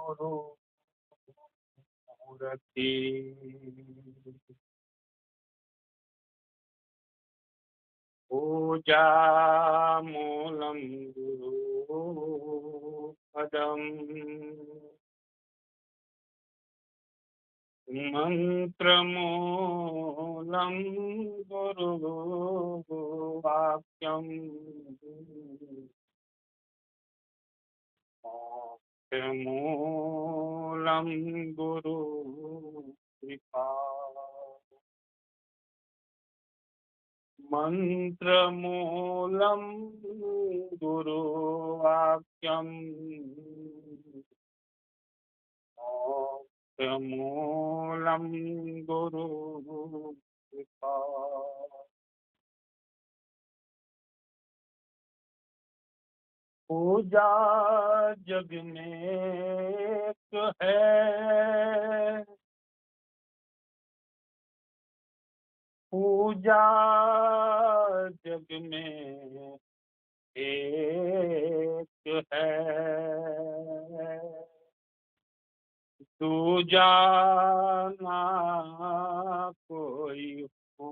गुरु मूर्ति पूजा मूलम गुरु पदम मंत्रमूलम गुरु वाक्यम मूलम गुरु कृपा मंत्रमूलम गुरु वाक्यम मूलम गुरु कृपा। पूजा जग में एक है, पूजा जग में एक है, दूजा ना कोई हो,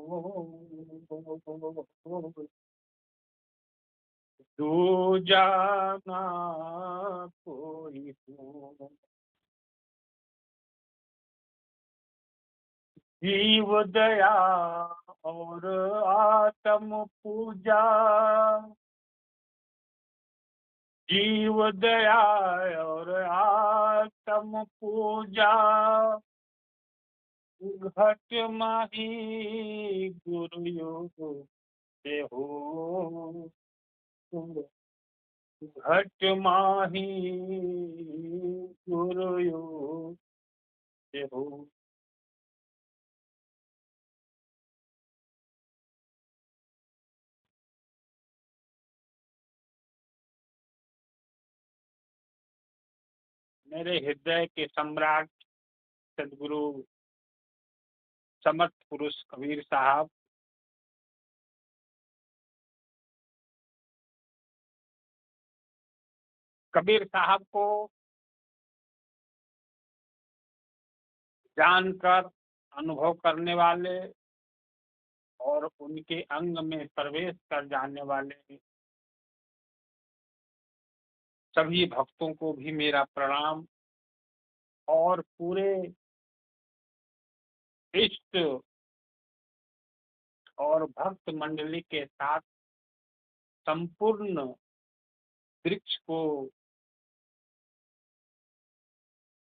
दूजा ना कोई हो। जीव दया और आत्म पूजा, जीव दया और आत्म पूजा, घट माही गुरु योग से हो, घट माही गुरु योग से हो। मेरे हृदय के सम्राट सदगुरु समर्थ पुरुष कबीर साहब कबीर साहब को जानकर अनुभव करने वाले और उनके अंग में प्रवेश कर जाने वाले सभी भक्तों को भी मेरा प्रणाम और पूरे इष्ट और भक्त मंडली के साथ संपूर्ण वृक्ष को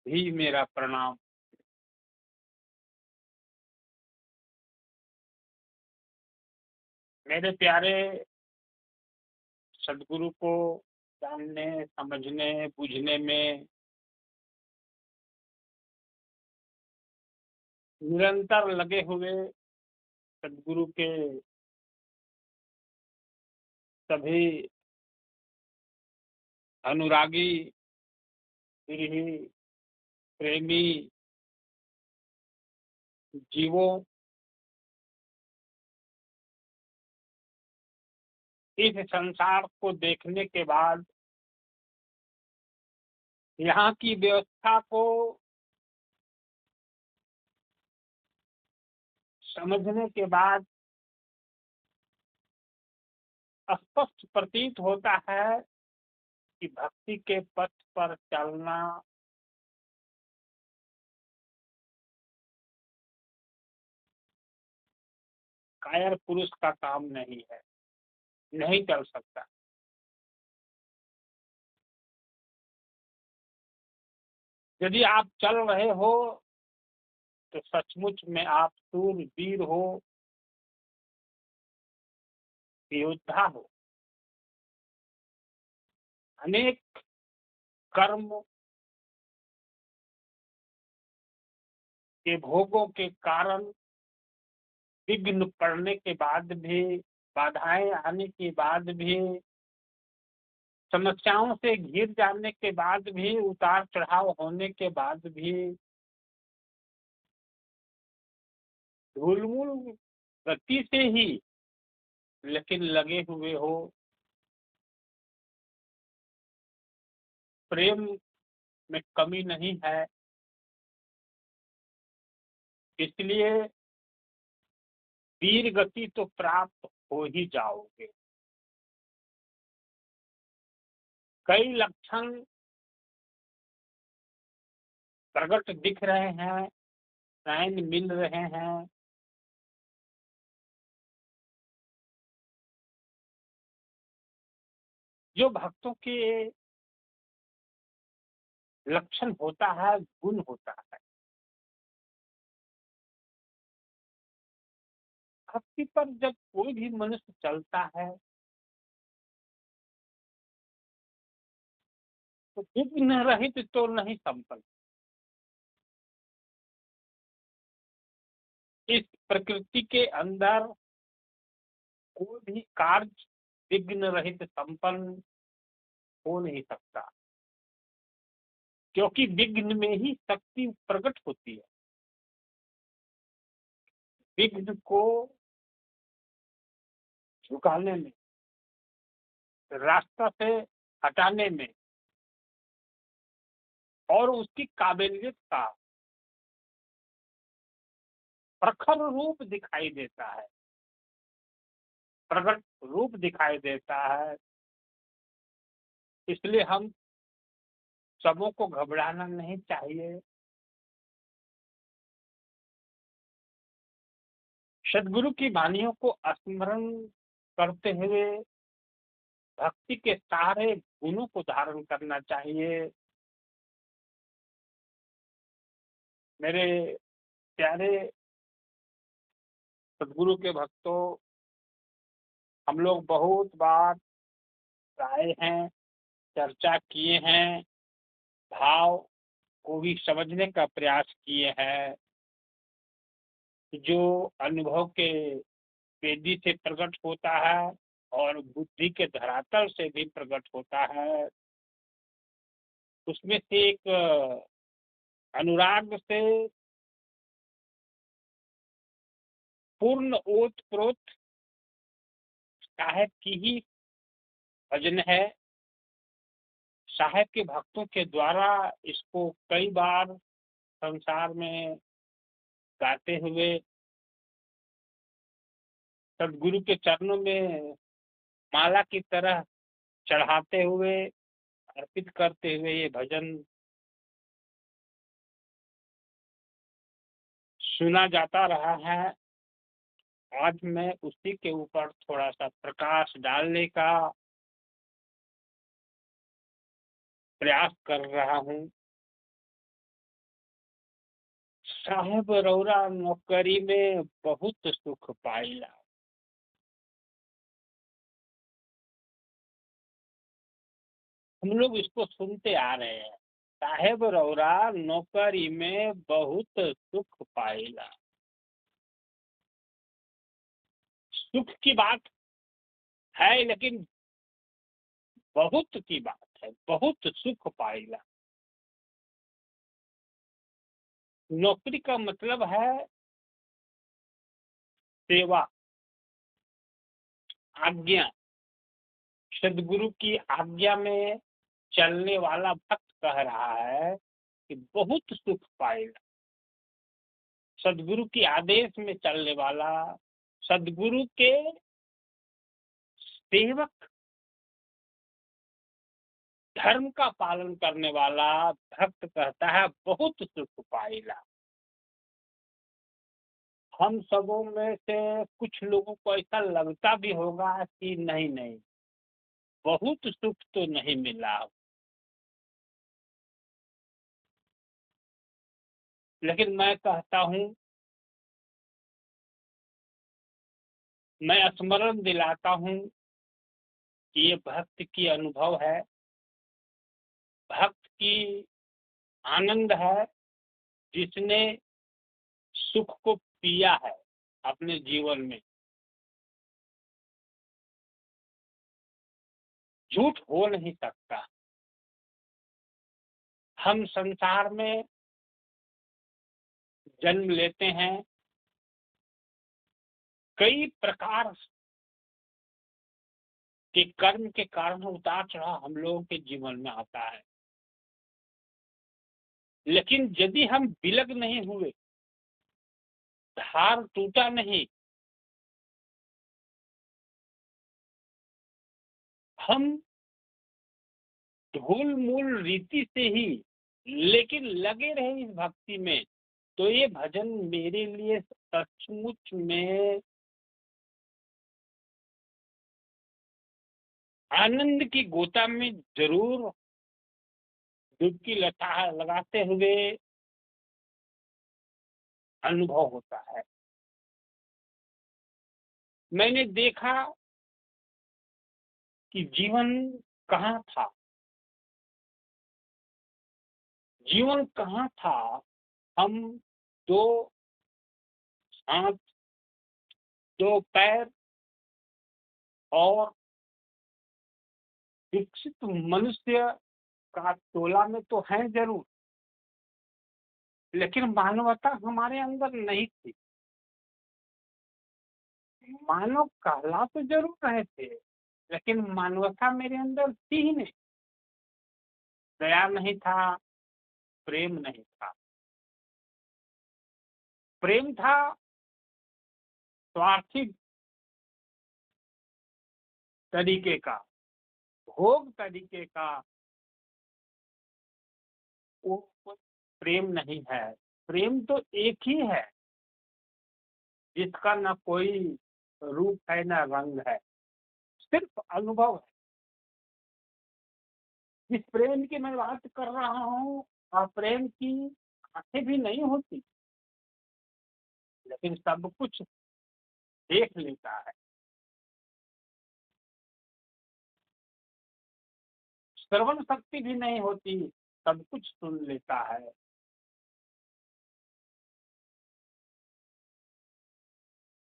भी मेरा प्रणाम। मेरे प्यारे सदगुरु को जानने, समझने, बुझने में निरंतर लगे हुए सदगुरु के सभी अनुरागी, विरही, प्रेमी जीवों, इस संसार को देखने के बाद, यहाँ की व्यवस्था को समझने के बाद स्पष्ट प्रतीत होता है कि भक्ति के पथ पर चलना कायर पुरुष का काम नहीं है, नहीं चल सकता। यदि आप चल रहे हो तो सचमुच में आप शूरवीर हो, योद्धा हो। अनेक कर्म के भोगों के कारण विघ्न पड़ने के बाद भी, बाधाएं आने के बाद भी, समस्याओं से घिर जाने के बाद भी, उतार चढ़ाव होने के बाद भी धूलमूल गति से ही लेकिन लगे हुए हो, प्रेम में कमी नहीं है, इसलिए वीर गति तो प्राप्त हो ही जाओगे। कई लक्षण प्रकट दिख रहे हैं, साइन मिल रहे हैं। जो भक्तों के लक्षण होता है, गुण होता है। भक्ति पर जब कोई भी मनुष्य चलता है तो विघ्न रहित तो नहीं संपन्न। इस प्रकृति के अंदर कोई भी कार्य विघ्न रहित संपन्न हो नहीं सकता, क्योंकि विघ्न में ही शक्ति प्रकट होती है। विघ्न को झुकाने में, रास्ता से हटाने में और उसकी काबिलियत का प्रखर रूप दिखाई देता है, प्रकट रूप दिखाई देता है। इसलिए हम सबों को घबराना नहीं चाहिए। सदगुरु की वाणियों को स्मरण करते हुए भक्ति के सारे गुणों को धारण करना चाहिए। मेरे प्यारे सदगुरु के भक्तों, हम लोग बहुत बार आए हैं, चर्चा किए हैं, भाव को भी समझने का प्रयास किए हैं। जो अनुभव के वेदी से प्रकट होता है और बुद्धि के धरातल से भी प्रकट होता है, उसमें से एक अनुराग से पूर्ण ओत प्रोत साहेब की ही भजन है। साहेब के भक्तों के द्वारा इसको कई बार संसार में गाते हुए सदगुरु के चरणों में माला की तरह चढ़ाते हुए, अर्पित करते हुए ये भजन सुना जाता रहा है। आज मैं उसी के ऊपर थोड़ा सा प्रकाश डालने का प्रयास कर रहा हूँ। साहेब रौरा नौकरी में बहुत सुख पाइला। हम लोग इसको सुनते आ रहे हैं, साहेब रौरा नौकरी में बहुत सुख पाइला। सुख की बात है, लेकिन बहुत की बात है, बहुत सुख पाइला। नौकरी का मतलब है सेवा, आज्ञा। सदगुरु की आज्ञा में चलने वाला भक्त कह रहा है कि बहुत सुख पाएगा। सदगुरु की आदेश में चलने वाला, सदगुरु के सेवक, धर्म का पालन करने वाला भक्त कहता है बहुत सुख पाएगा। हम सबों में से कुछ लोगों को ऐसा लगता भी होगा कि नहीं नहीं, बहुत सुख तो नहीं मिला, लेकिन मैं कहता हूं, मैं स्मरण दिलाता हूं कि ये भक्त की अनुभव है, भक्त की आनंद है, जिसने सुख को पिया है अपने जीवन में। झूठ हो नहीं सकता। हम संसार में जन्म लेते हैं, कई प्रकार के कर्म के कारण उतार चढ़ाव हम लोगों के जीवन में आता है। लेकिन यदि हम विलग नहीं हुए, धार टूटा नहीं, हम धूल मूल रीति से ही लेकिन लगे रहे इस भक्ति में, तो ये भजन मेरे लिए सचमुच में आनंद की गोता में जरूर डुबकी लगाते हुए अनुभव होता है। मैंने देखा कि जीवन कहाँ था, जीवन कहाँ था। हम दो हाथ, दो पैर और विकसित मनुष्य का टोला में तो हैं जरूर, लेकिन मानवता हमारे अंदर नहीं थी। मानव कहला तो जरूर रहे थे, लेकिन मानवता मेरे अंदर थी ही नहीं। दया नहीं था, प्रेम नहीं था। प्रेम था स्वार्थी तरीके का, भोग तरीके का। वो प्रेम नहीं है। प्रेम तो एक ही है जिसका न कोई रूप है न रंग है, सिर्फ अनुभव है। जिस प्रेम की मैं बात कर रहा हूँ, और प्रेम की आंखें भी नहीं होती, लेकिन सब कुछ देख लेता है। श्रवण शक्ति भी नहीं होती, सब कुछ सुन लेता है।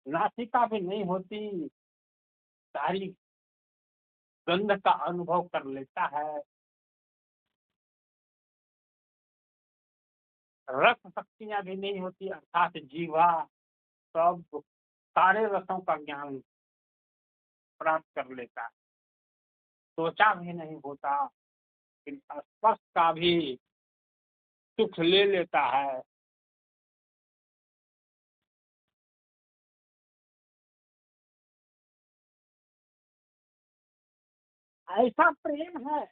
नासिका भी नहीं होती, सारी गंध का अनुभव कर लेता है। रस शक्तियां भी नहीं होती, अर्थात जीवा सब सारे रसों का ज्ञान प्राप्त कर लेता है। सोचा भी नहीं होता, स्पर्श का भी सुख ले लेता है। ऐसा प्रेम है।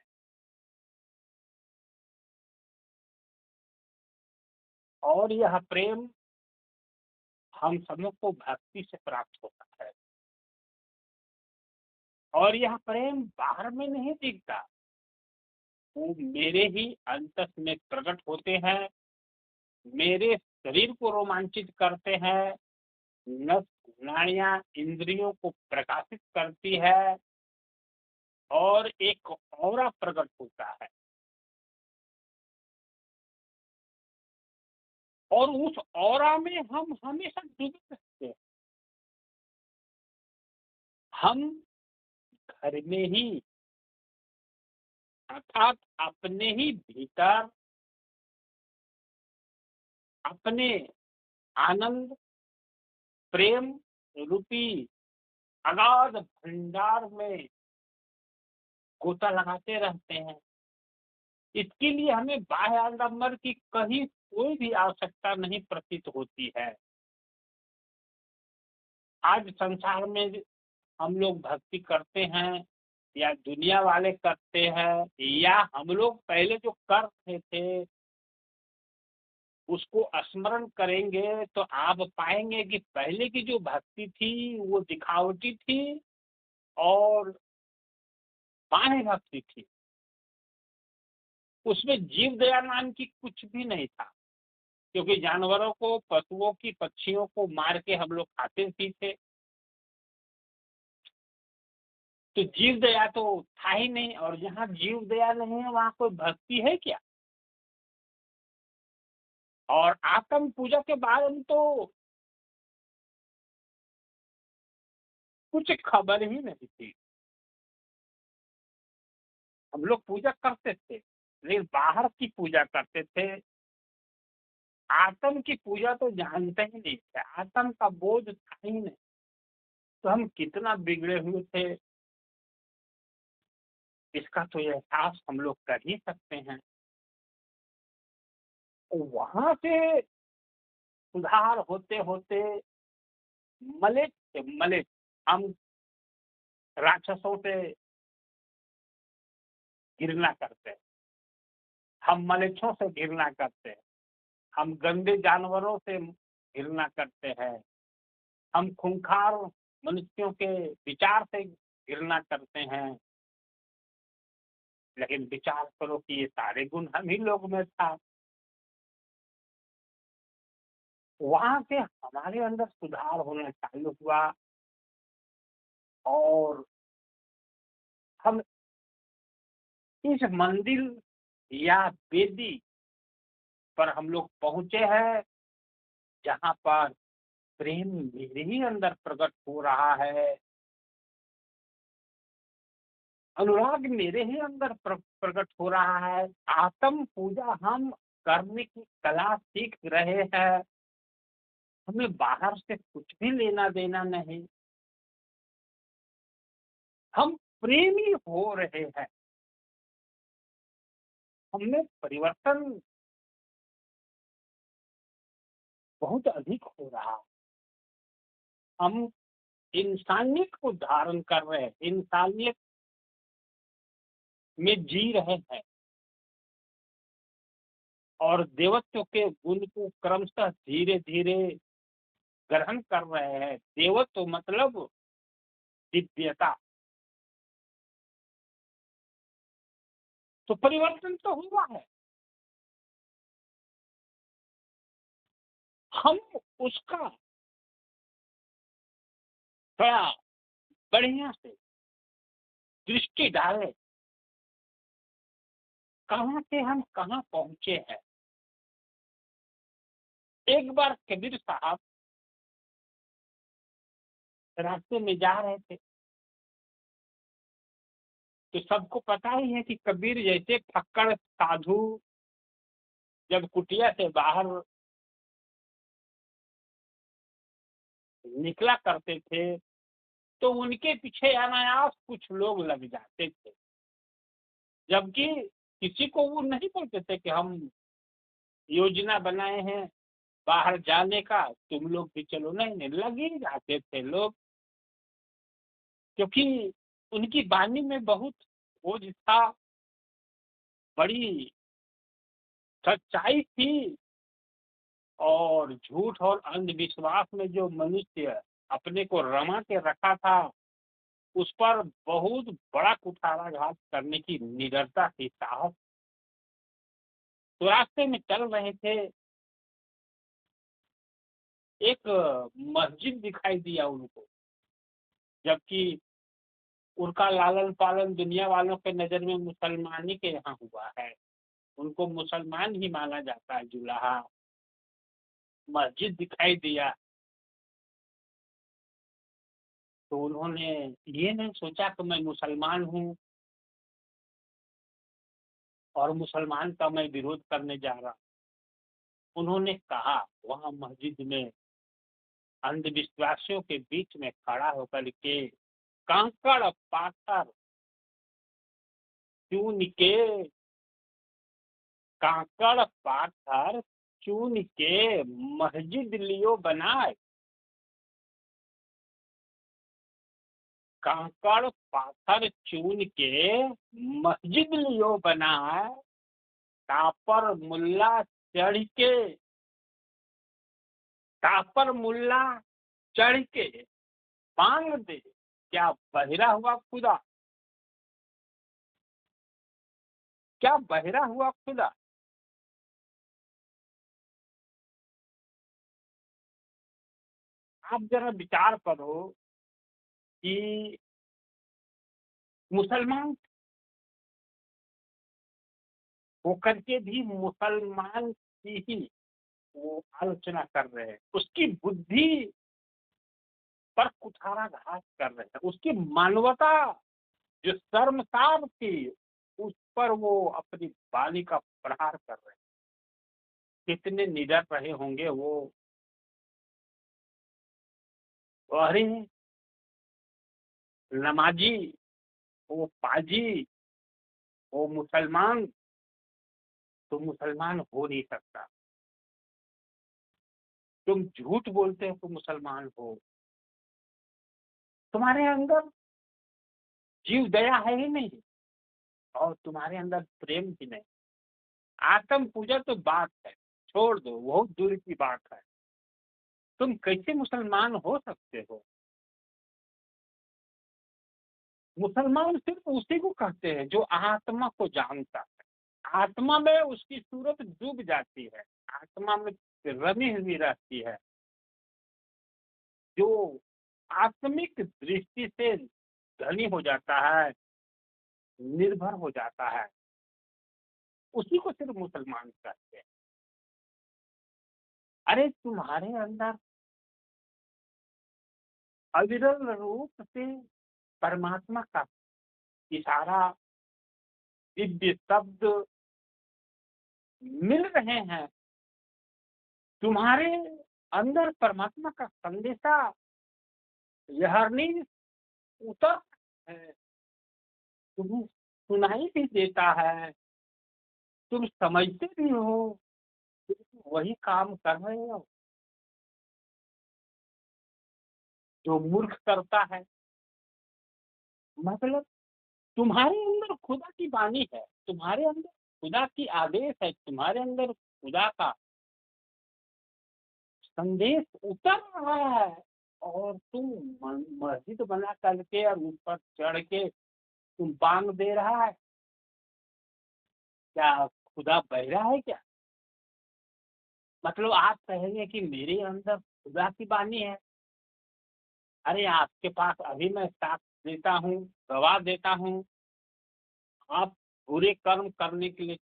और यह प्रेम हम सबों को भक्ति से प्राप्त होता है। और यह प्रेम बाहर में नहीं दिखता, वो मेरे ही अंतस में प्रकट होते हैं, मेरे शरीर को रोमांचित करते हैं, नस नाड़ियां इंद्रियों को प्रकाशित करती है, और एक औरा प्रकट होता है। और उस औरा में हम हमेशा डूबे रहते हैं। हम घर में ही, अर्थात अपने ही भीतर, अपने आनंद प्रेम रूपी अगाध भंडार में गोता लगाते रहते हैं। इसके लिए हमें बाह्य आडंबर की कहीं कोई भी आवश्यकता नहीं प्रतीत होती है। आज संसार में हम लोग भक्ति करते हैं, या दुनिया वाले करते हैं, या हम लोग पहले जो कर रहे थे उसको स्मरण करेंगे, तो आप पाएंगे कि पहले की जो भक्ति थी वो दिखावटी थी और बाह्य भक्ति थी। उसमें जीव दया नाम की कुछ भी नहीं था, क्योंकि जानवरों को, पशुओं की, पक्षियों को मार के हम लोग खाते भी थे। तो जीव दया तो था ही नहीं, और जहाँ जीव दया नहीं है वहां कोई भक्ति है क्या? और आत्म पूजा के बारे में तो कुछ खबर ही नहीं थी। हम लोग पूजा करते थे, लेकिन बाहर की पूजा करते थे। आत्म की पूजा तो जानते ही नहीं थे, आत्म का बोझ था ही नहीं। तो हम कितना बिगड़े हुए थे, इसका तो एहसास हम लोग कर ही सकते हैं। वहां से सुधार होते होते मलिक से मलिक हम राक्षसों से घृणा करते हैं, हम मलेच्छों से घृणा करते हैं, हम गंदे जानवरों से घृणा करते हैं, हम खूंखार मनुष्यों के विचार से घृणा करते हैं। लेकिन विचार करो कि ये सारे गुण हम ही लोग में था। वहां से हमारे अंदर सुधार होना चालू हुआ और हम इस मंदिर या वेदी पर हम लोग पहुंचे हैं जहां पर प्रेम मेरे ही अंदर प्रकट हो रहा है, अनुराग मेरे ही अंदर प्रकट हो रहा है। आत्म पूजा हम करने की कला सीख रहे हैं, हमें बाहर से कुछ भी लेना देना नहीं, हम प्रेमी हो रहे हैं, हमें परिवर्तन बहुत अधिक हो रहा है। हम इंसानियत को धारण कर रहे हैं, इंसानियत में जी रहे हैं और देवत्व के गुण को क्रमशः धीरे धीरे ग्रहण कर रहे हैं। देवत्व मतलब दिव्यता। तो परिवर्तन तो हुआ है, हम उसका थोड़ा बढ़िया से दृष्टि डालें, कहाँ से हम कहाँ पहुंचे हैं। एक बार कबीर साहब रास्ते में जा रहे थे, तो सबको पता ही है कि कबीर जैसे फक्कड़ साधु जब कुटिया से बाहर निकला करते थे तो उनके पीछे अनायास कुछ लोग लग जाते थे, जबकि किसी को वो नहीं बोलते थे कि हम योजना बनाए हैं बाहर जाने का, तुम लोग भी चलो। नहीं नहीं, लग ही जाते थे लोग, क्योंकि उनकी वाणी में बहुत बोझ था, बड़ी सच्चाई थी। और झूठ और अंधविश्वास में जो मनुष्य अपने को रमा के रखा था, उस पर बहुत बड़ा कुठाराघात करने की निडरता थी, साहस। तो रास्ते में चल रहे थे, एक मस्जिद दिखाई दिया उनको, जबकि उनका लालन पालन दुनिया वालों के नजर में मुसलमानी के यहाँ हुआ है, उनको मुसलमान ही माना जाता है। जुलाहा मस्जिद दिखाई दिया तो उन्होंने ये नहीं सोचा कि मैं मुसलमान हूँ और मुसलमान का मैं विरोध करने जा रहा हूँ। उन्होंने कहा वहां मस्जिद में अंधविश्वासियों के बीच में खड़ा होकर के, कंकड़ पाथर चून के, कांकड़ पाथर चून के मस्जिद लियो बनाए, कांकड़ पाथर चून के मस्जिद लियो बनाए, तापर मुल्ला चढ़ के, तापर मुल्ला चढ़ के मांग दे, क्या बहिरा हुआ खुदा, क्या बहिरा हुआ खुदा। आप जरा विचार करो कि मुसलमान होकर के भी मुसलमान की ही वो आलोचना कर रहे हैं, उसकी बुद्धि पर कुठाराघात कर रहे हैं, उसकी मानवता जो शर्मसार थी उस पर वो अपनी वाणी का प्रहार कर रहे हैं। कितने निडर रहे होंगे वो। अरे नमाजी, वो पाजी, वो मुसलमान तो मुसलमान हो नहीं सकता। तुम झूठ बोलते हो तुम मुसलमान हो, तुम्हारे अंदर जीव दया है ही नहीं, और तुम्हारे अंदर प्रेम भी नहीं। आत्म पूजा तो बात है, छोड़ दो, बहुत दूर की बात है। तुम कैसे मुसलमान हो सकते हो? मुसलमान सिर्फ उसी को कहते हैं जो आत्मा को जानता है, आत्मा में उसकी सूरत डूब जाती है, आत्मा में रमी हुई रहती है, जो आत्मिक दृष्टि से धनी हो जाता है, निर्भर हो जाता है, उसी को सिर्फ मुसलमान कहते हैं। अरे तुम्हारे अंदर अविरल रूप से परमात्मा का इशारा, दिव्य शब्द मिल रहे हैं, तुम्हारे अंदर परमात्मा का संदेशा यहरनी उतर है, तुम्हें सुनाई भी देता है, तुम समझते भी हो, तुम वही काम कर रहे हो जो मूर्ख करता है। मतलब तुम्हारे अंदर खुदा की वाणी है, तुम्हारे अंदर खुदा की आदेश है, तुम्हारे अंदर खुदा का संदेश उतर रहा है, और तुम मस्जिद बना करके और ऊपर चढ़ के तुम बांग दे रहा है। क्या खुदा बहरा है क्या? मतलब आप कहेंगे कि मेरे अंदर खुदा की वाणी है। अरे आपके पास अभी मैं साथ देता हूँ, गवाह देता हूँ, आप बुरे कर्म करने के लिए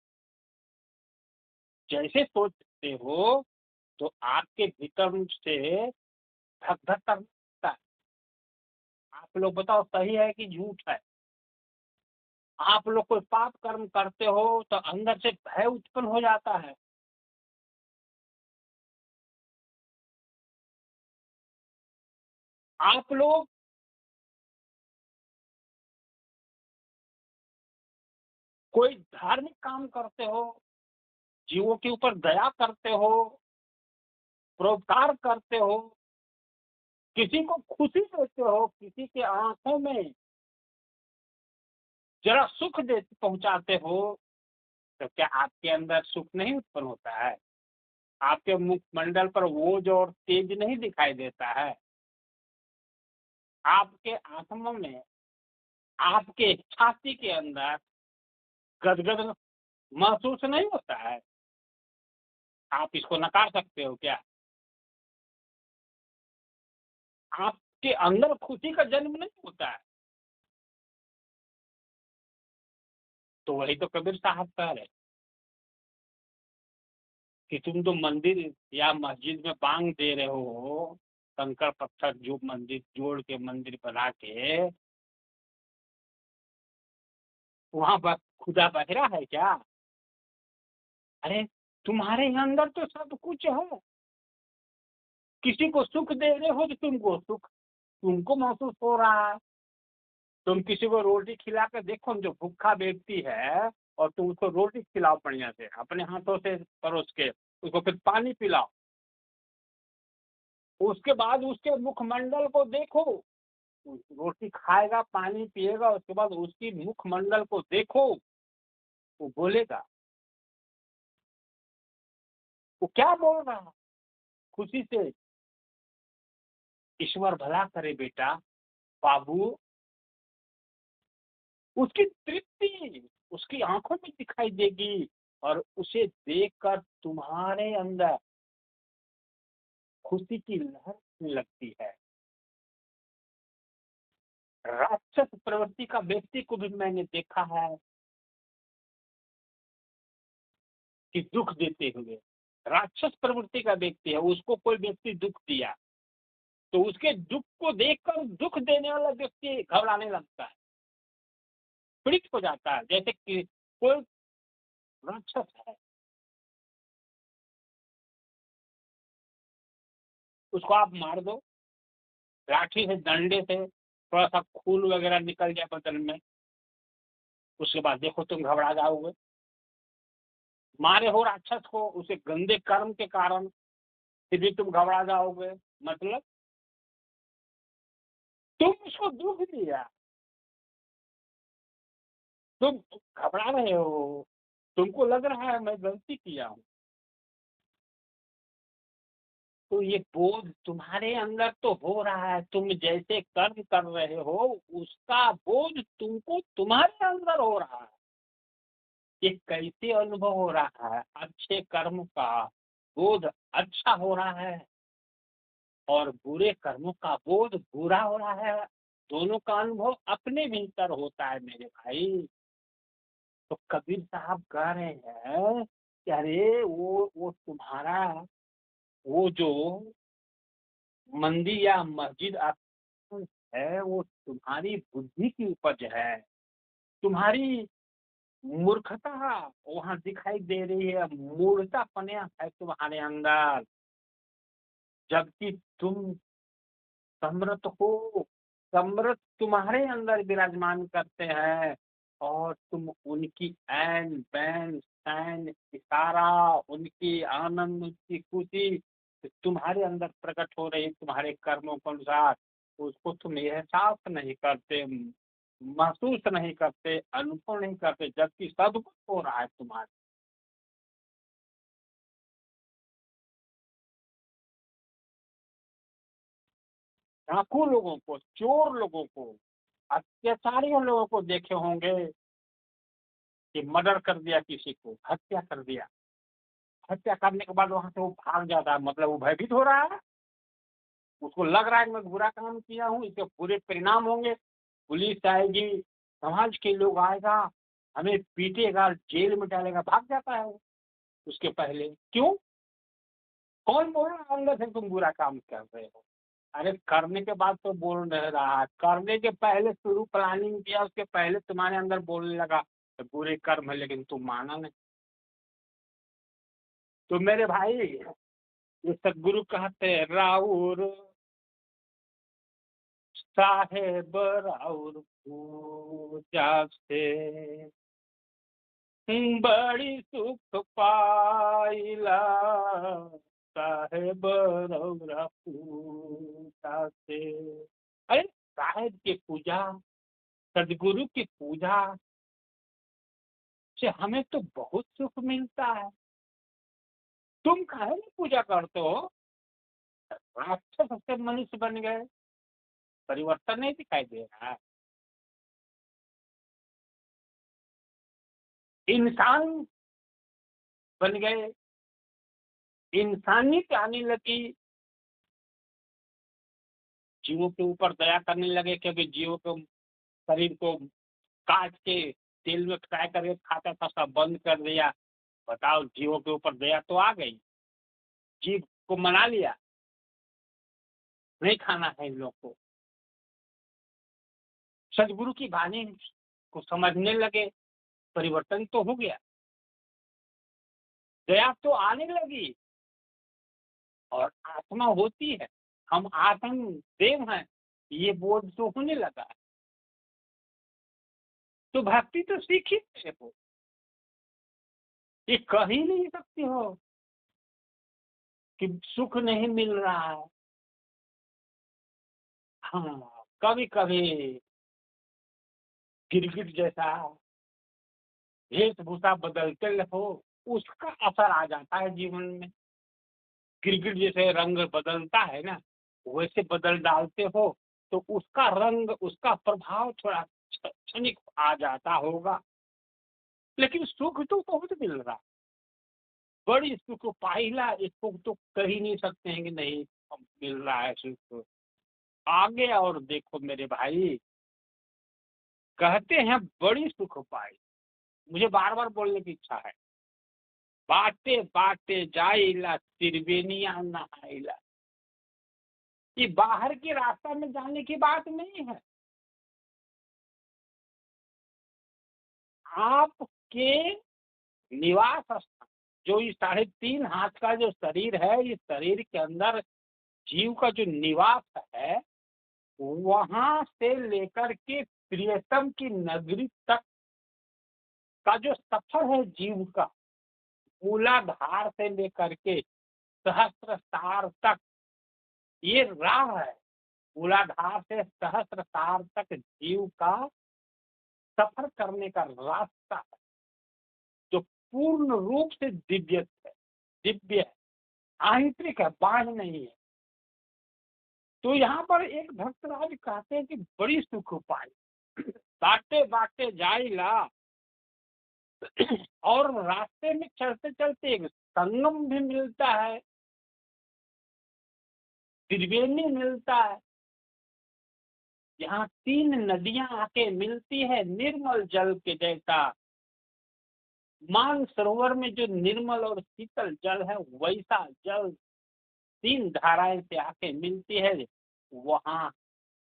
जैसे सोचते हो, तो आपके भीतर से धक धक करता है। आप लोग बताओ सही है कि झूठ है? आप लोग कोई पाप कर्म करते हो तो अंदर से भय उत्पन्न हो जाता है। आप लोग कोई धार्मिक काम करते हो, जीवों के ऊपर दया करते हो, परोपकार करते हो, किसी को खुशी देते हो, किसी के आंखों में जरा सुख दे पहुंचाते हो, तो क्या आपके अंदर सुख नहीं उत्पन्न होता है? आपके मुखमंडल पर ओज और तेज नहीं दिखाई देता है? आपके आत्मा में, आपके छाती के अंदर गदगद महसूस नहीं होता है? आप इसको नकार सकते हो क्या? आपके अंदर खुशी का जन्म नहीं होता है? तो वही तो कबीर साहब कह रहे कि तुम तो मंदिर या मस्जिद में बांग दे रहे हो, कंकड़ पत्थर जो मंदिर जोड़ के मंदिर बना के, वहां पर खुदा बहरा है क्या? अरे तुम्हारे अंदर तो सब कुछ है। किसी को सुख दे रहे हो तो तुमको सुख तुमको महसूस हो रहा है। तुम किसी को रोटी खिला कर देखो, जो भूखा व्यक्ति है, और तुम उसको रोटी खिलाओ बढ़िया से अपने हाथों से परोस के, उसको फिर पानी पिलाओ, उसके बाद उसके मुखमंडल को देखो। रोटी खाएगा, पानी पिएगा, उसके बाद उसकी मुखमंडल को देखो, वो बोलेगा, वो क्या बोल रहा है खुशी से? ईश्वर भला करे बेटा, बाबू। उसकी तृप्ति उसकी आंखों में दिखाई देगी, और उसे देखकर तुम्हारे अंदर खुशी की लहर लगती है। राक्षस प्रवृत्ति का व्यक्ति को भी मैंने देखा है कि दुख देते हुए, राक्षस प्रवृत्ति का व्यक्ति है, उसको कोई व्यक्ति दुख दिया तो उसके दुख को देखकर दुख देने वाला व्यक्ति घबराने लगता है, पीड़ित हो जाता है, जैसे कि कोई राक्षस है, उसको आप मार दो लाठी से, डंडे से, थोड़ा सा खून वगैरह निकल जाए बदन में, उसके बाद देखो तुम घबरा जाओगे। मारे हो राक्षस को, उसे गंदे कर्म के कारण फिर भी तुम घबरा जाओगे। मतलब तुम उसको दुख दिया, तुम घबरा रहे हो, तुमको लग रहा है मैं गलती किया हूँ, तो ये बोझ तुम्हारे अंदर तो हो रहा है। तुम जैसे कर्म कर रहे हो उसका बोझ तुमको तुम्हारे अंदर हो रहा है। ये कैसे अनुभव हो रहा है? अच्छे कर्म का बोध अच्छा हो रहा है और बुरे कर्मों का बोध बुरा हो रहा है। दोनों का अनुभव अपने भीतर होता है मेरे भाई। तो कबीर साहब कह रहे हैं कि अरे वो तुम्हारा वो जो मंदिर या मस्जिद है वो तुम्हारी बुद्धि की उपज है। तुम्हारी मूर्खता वहां दिखाई दे रही है, मूर्खता पने है तुम्हारे अंदर, जबकि तुम समृत हो। समृत तुम्हारे अंदर विराजमान करते हैं और तुम उनकी ऐन बैन सैन इशारा, उनकी आनंद, उनकी खुशी तुम्हारे अंदर प्रकट हो रही तुम्हारे कर्मों के अनुसार। उसको तुम एहसास नहीं करते, महसूस नहीं करते, अनुभव नहीं करते, जबकि सब कुछ हो रहा है तुम्हारे। लाखों लोगों को, चोर लोगों को, अत्याचारी लोगों को देखे होंगे कि मर्डर कर दिया, किसी को हत्या कर दिया, हत्या करने के बाद वहां से वो भाग जाता है, मतलब वो भयभीत हो रहा है। उसको लग रहा है कि मैं बुरा काम किया हूँ, इसके बुरे परिणाम होंगे, पुलिस आएगी, समाज के लोग आएगा, हमें पीटेगा, जेल में डालेगा, भाग जाता है वो। उसके पहले क्यों? कौन बोल रहा है अंदर से तुम बुरा काम कर रहे हो? अरे करने के बाद तो बोल नहीं रहा है, करने के पहले शुरू प्लानिंग किया, उसके पहले तुम्हारे अंदर बोलने लगा तो बुरे कर्म है, लेकिन तुम माना नहीं। तो मेरे भाई ये सदगुरु कहते हैं राउर साहेब राउर पूजा से बड़ी सुख पाइला, साहेब राउर पूजा से। अरे साहेब की पूजा, सदगुरु की पूजा से हमें तो बहुत सुख मिलता है। तुम काहे नहीं पूजा करते हो? राक्षस से मनुष्य बन गए, परिवर्तन नहीं दिखाई दे रहा है। इंसान बन गए, इंसानियत आने लगी, जीवों के ऊपर दया करने लगे, क्योंकि जीवों को शरीर को काट के तेल में फ्राई करके खाता था, सब बंद कर दिया। बताओ, जीवों के ऊपर दया तो आ गई, जीव को मना लिया, नहीं खाना है इन लोग को। सदगुरु की वाणी को समझने लगे, परिवर्तन तो हो गया, दया तो आने लगी, और आत्मा होती है, हम आत्म देव हैं, ये बोध तो होने लगा। तो भक्ति तो सीखी हो, ये कह ही नहीं सकती हो कि सुख नहीं मिल रहा है। हाँ, कभी कभी गिरगिट जैसा वेशभूषा बदलते हो, उसका असर आ जाता है जीवन में। गिरगिट जैसे रंग बदलता है ना, वैसे बदल डालते हो तो उसका रंग, उसका प्रभाव थोड़ा क्षणिक आ जाता होगा, लेकिन सुख तो बहुत मिल रहा है। बड़ी सुख पाइला, इसको तो कह ही नहीं सकते हैं कि नहीं मिल रहा है सुख। आगे और देखो मेरे भाई, कहते हैं बड़ी सुख पाई, मुझे बार बार बोलने की इच्छा है। बाटे बाटे जाइला त्रिवेणिया नहाइला, ये बाहर के रास्ता में जाने की बात नहीं है। आपके निवास स्थान, जो ये 3.5 हाथ का जो शरीर है, इस शरीर के अंदर जीव का जो निवास है, वहां से लेकर के प्रियतम की नगरी तक का जो सफर है जीव का, मूलाधार से लेकर के सहस्त्रसार तक ये राह है। मूलाधार से सहस्त्रसार तक जीव का सफर करने का रास्ता है, जो पूर्ण रूप से दिव्य है, दिव्य है, आंतरिक है, बाह्य नहीं है। तो यहाँ पर एक भक्तराज कहते हैं कि बड़ी सुख पाई, बाटे बाटे जाइला। और रास्ते में चलते चलते एक संगम भी मिलता है, त्रिवेणी मिलता है, यहाँ 3 नदियां आके मिलती है निर्मल जल के जैसा। मान सरोवर में जो निर्मल और शीतल जल है वैसा जल 3 धाराएं से आके मिलती है, वहां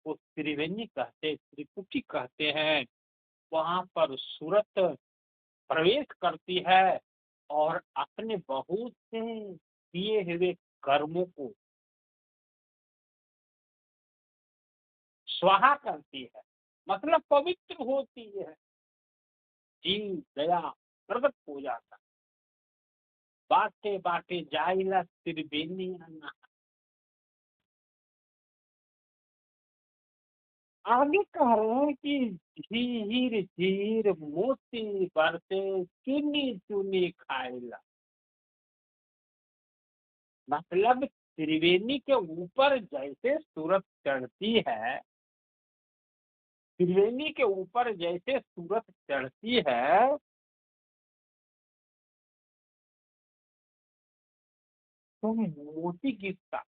वो त्रिवेणी कहते, त्रिकुटी कहते हैं। वहां पर सूरत प्रवेश करती है और अपने बहुत से किए हुए कर्मों को स्वाहा करती है, मतलब पवित्र होती है, जीव दया प्रकट हो जाता। बाटे बाटे जाइला त्रिवेणी अन्ना। आगे कह रहे हैं कि झीर झीर मोती बरसे चुनी चुनी खाइला। मतलब त्रिवेणी के ऊपर जैसे सूरत चढ़ती है, त्रिवेणी के ऊपर जैसे सूरत चढ़ती है, तो मोती गिरता,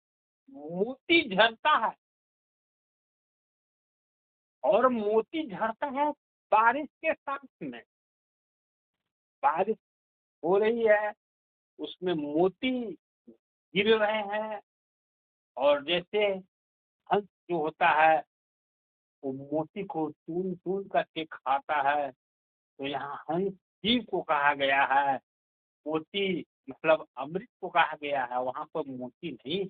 मोती झरता है। और मोती झरता है बारिश के साथ में। बारिश हो रही है, उसमें मोती गिर रहे हैं, और जैसे हंस जो होता है वो मोती को चून चून करके खाता है, तो यहाँ हंस जीव को कहा गया है, मोती मतलब अमृत को कहा गया है, वहां पर मोती नहीं।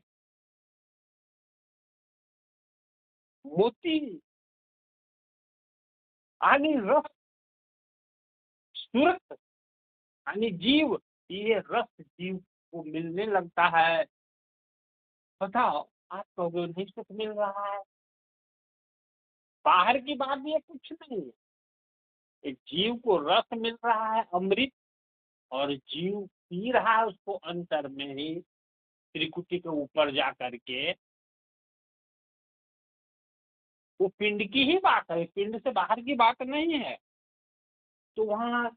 मोती यानी रस, सूरत यानी जीव, ये रस जीव को मिलने लगता है। बताओ, आपको जो नहीं सुख मिल रहा है, बाहर की बात ये कुछ नहीं है, एक जीव को रस मिल रहा है अमृत, और जीव पी रहा है उसको अंतर में ही, त्रिकुटी के ऊपर जा करके। वो पिंड की ही बात है, पिंड से बाहर की बात नहीं है। तो वहाँ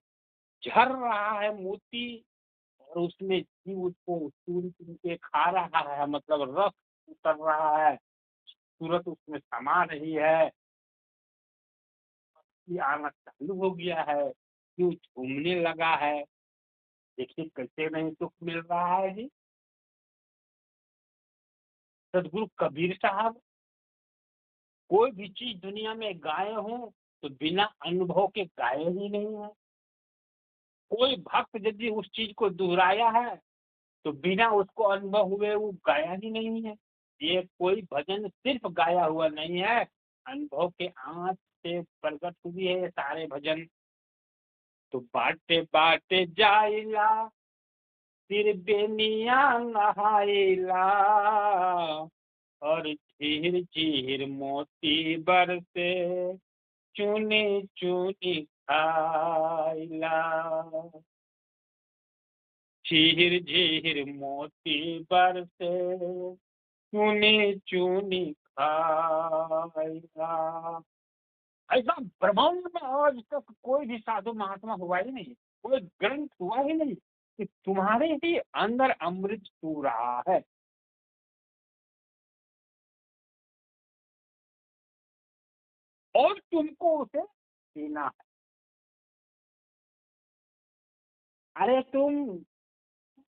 झर रहा है मोती, और उसमें जीव उसको चून चून के खा रहा है, मतलब रस उतर रहा है, सूरत उसमें समा रही है, कि आना चालू हो गया है, क्यों झूमने लगा है। देखिए कैसे नहीं सुख मिल रहा है जी। सदगुरु कबीर साहब कोई भी चीज दुनिया में गाए हो तो बिना अनुभव के गाए ही नहीं है। कोई भक्त यदि उस चीज को दोहराया है तो बिना उसको अनुभव हुए वो गाया ही नहीं है। ये कोई भजन सिर्फ गाया हुआ नहीं है, अनुभव के आंच से प्रकट हुई है ये सारे भजन। तो बाटे बाटे जाइला फिर बेनिया नहाइला, और झीर झीर मोती बरसे चुनी चुनी खाइला। झीर झीर मोती बरसे चुनी चुनी खाइला। ऐसा ब्रह्मांड में आज तक कोई भी साधु महात्मा हुआ ही नहीं, कोई ग्रंथ हुआ ही नहीं कि तुम्हारे ही अंदर अमृत सू रहा है। और तुमको उसे पीना है। अरे तुम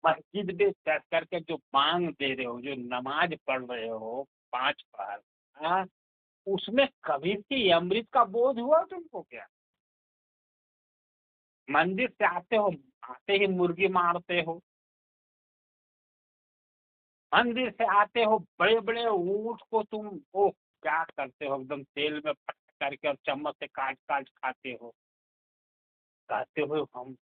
मस्जिद में चढ़ करके जो मांग दे रहे हो, जो नमाज पढ़ रहे हो 5 पहर, हाँ, उसमें कभी भी अमृत का बोध हुआ तुमको क्या? मंदिर से आते हो, आते ही मुर्गी मारते हो, मंदिर से आते हो बड़े बड़े ऊंट को तुम ओ क्या करते हो, एकदम तेल में फट करके और चम्मच से काट काट खाते हो, कहते हो हम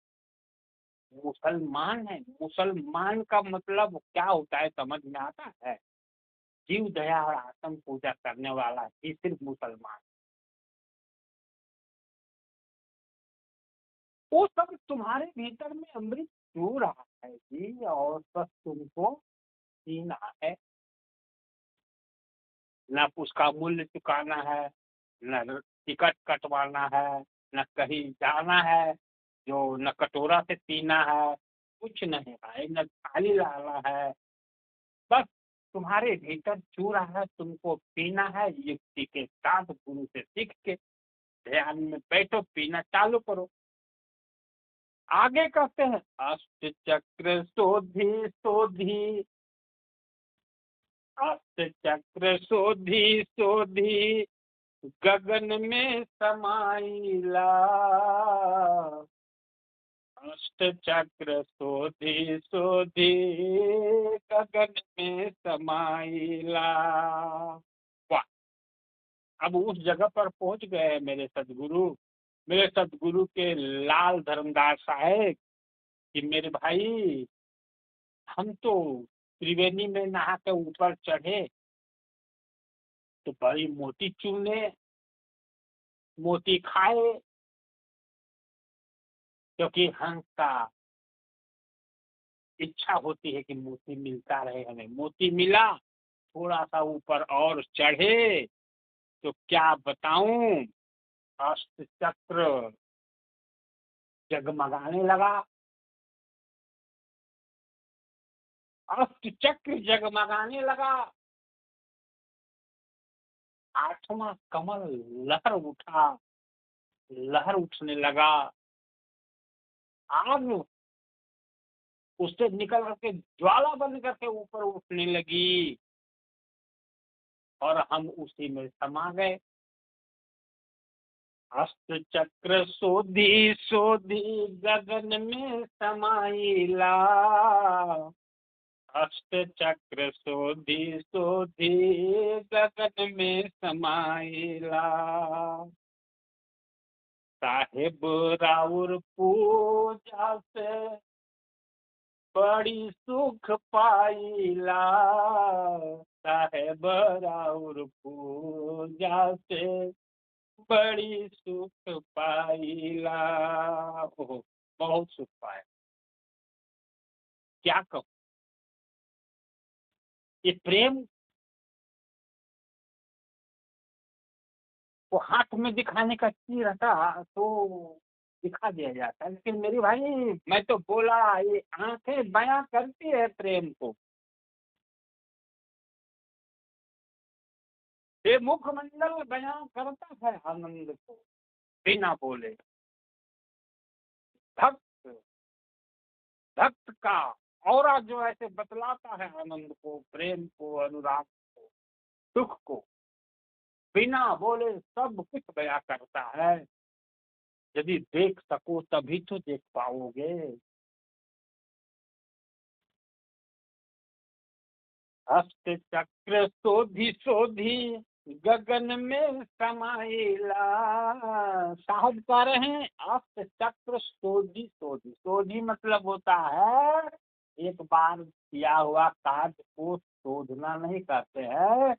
मुसलमान है। मुसलमान का मतलब क्या होता है समझ में आता है? जीव दया और आत्म पूजा करने वाला ही सिर्फ मुसलमान। वो सब तुम्हारे भीतर में अमृत चू रहा है जी, और बस तुमको पीना है। न उसका मूल्य चुकाना है, न टिकट कटवाना है, न कहीं जाना है, जो न कटोरा से पीना है, कुछ नहीं भाई, न थाली लाना है। बस तुम्हारे भीतर चू रहा है, तुमको पीना है युक्ति के साथ, गुरु से सीख के ध्यान में बैठो, पीना चालू करो। आगे कहते हैं अष्ट चक्र शोधी शोधी, अष्ट चक्र शोधी शोधी, गगन में समाइला। अष्ट चक्र शोधी शोधी, गगन में समाइला। वाह! अब उस जगह पर पहुंच गए हैं मेरे सदगुरु के लाल धर्मदास साहेब कि मेरे भाई, हम तो त्रिवेणी में नहा के ऊपर चढ़े तो बड़ी मोती चूने, मोती खाए, क्योंकि हंस का इच्छा होती है कि मोती मिलता रहे हमें। मोती मिला, थोड़ा सा ऊपर और चढ़े तो क्या बताऊं, अष्ट चक्र जगमगाने लगा। अष्ट चक्र जगमगाने लगा। आठवां कमल लहर उठा, लहर उठने लगा। आग उससे निकल करके ज्वाला बन करके ऊपर उठने लगी, और हम उसी में समा गए। अष्ट चक्र शोधी शोधी, गगन में समाइला। अष्ट चक्र शोधी शोधी, गगन में समाइला। साहेब राउर पूजा से बड़ी सुख पाइला। साहेब राउर पूजा से बड़ी सुख पाइला। ओहो, बहुत सुख पाया। क्या कहूँ, ये प्रेम को हाथ में दिखाने का चीज रहता तो दिखा दिया जाता है, लेकिन मेरी भाई, मैं तो बोला, ये आंखें बयां करती है प्रेम को। ये मुखमंडल बयां करता है आनंद को, बिना बोले। भक्त भक्त का और जो ऐसे बतलाता है आनंद को, प्रेम को, अनुराग को, सुख को, बिना बोले सब कुछ बयां करता है। यदि देख सको तभी तो देख पाओगे। अष्ट चक्र शोधी शोधी, गगन में समाइला। साहब कह रहे हैं अष्ट चक्र शोधी शोधी। शोधी मतलब होता है एक बार किया हुआ कार्य को शोधना नहीं कहते हैं।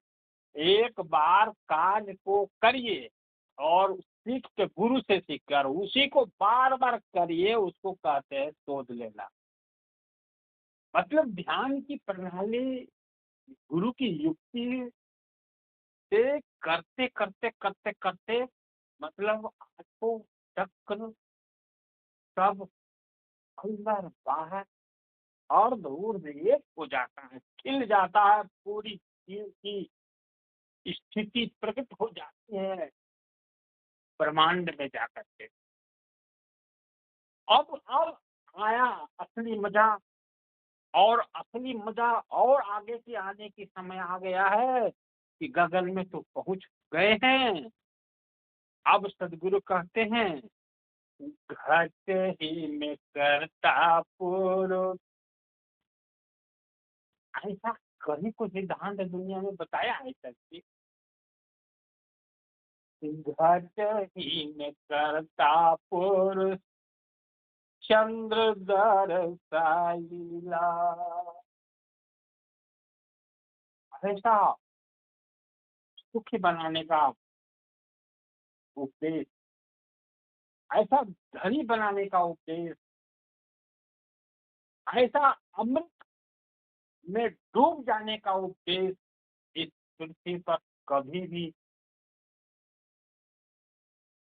एक बार कार्य को करिए और सीख के, गुरु से सीख कर उसी को बार बार करिए, उसको कहते हैं शोध लेना। मतलब ध्यान की प्रणाली, गुरु की युक्ति से करते करते करते करते, मतलब आपको चक्र सब अंदर बाहर और दूर एक हो जाता है, खिल जाता है, पूरी चीज की स्थिति प्रकट हो जाती है ब्रह्मांड में जाकर के। अब आया असली मजा, और असली मजा और आगे के आने की समय आ गया है कि गगन में तो पहुंच गए हैं। अब सदगुरु कहते हैं घट ही में करता पुरुष। ऐसा कहीं कोई सिद्धांत दुनिया में बताया है सर? घट ही में करता पुरुष, चंद्र दरसाइला। ऐसा सुखी बनाने का उपदेश, ऐसा धनी बनाने का उपदेश, ऐसा अमृत में डूब जाने का उपदेश इस पृथ्वी पर कभी भी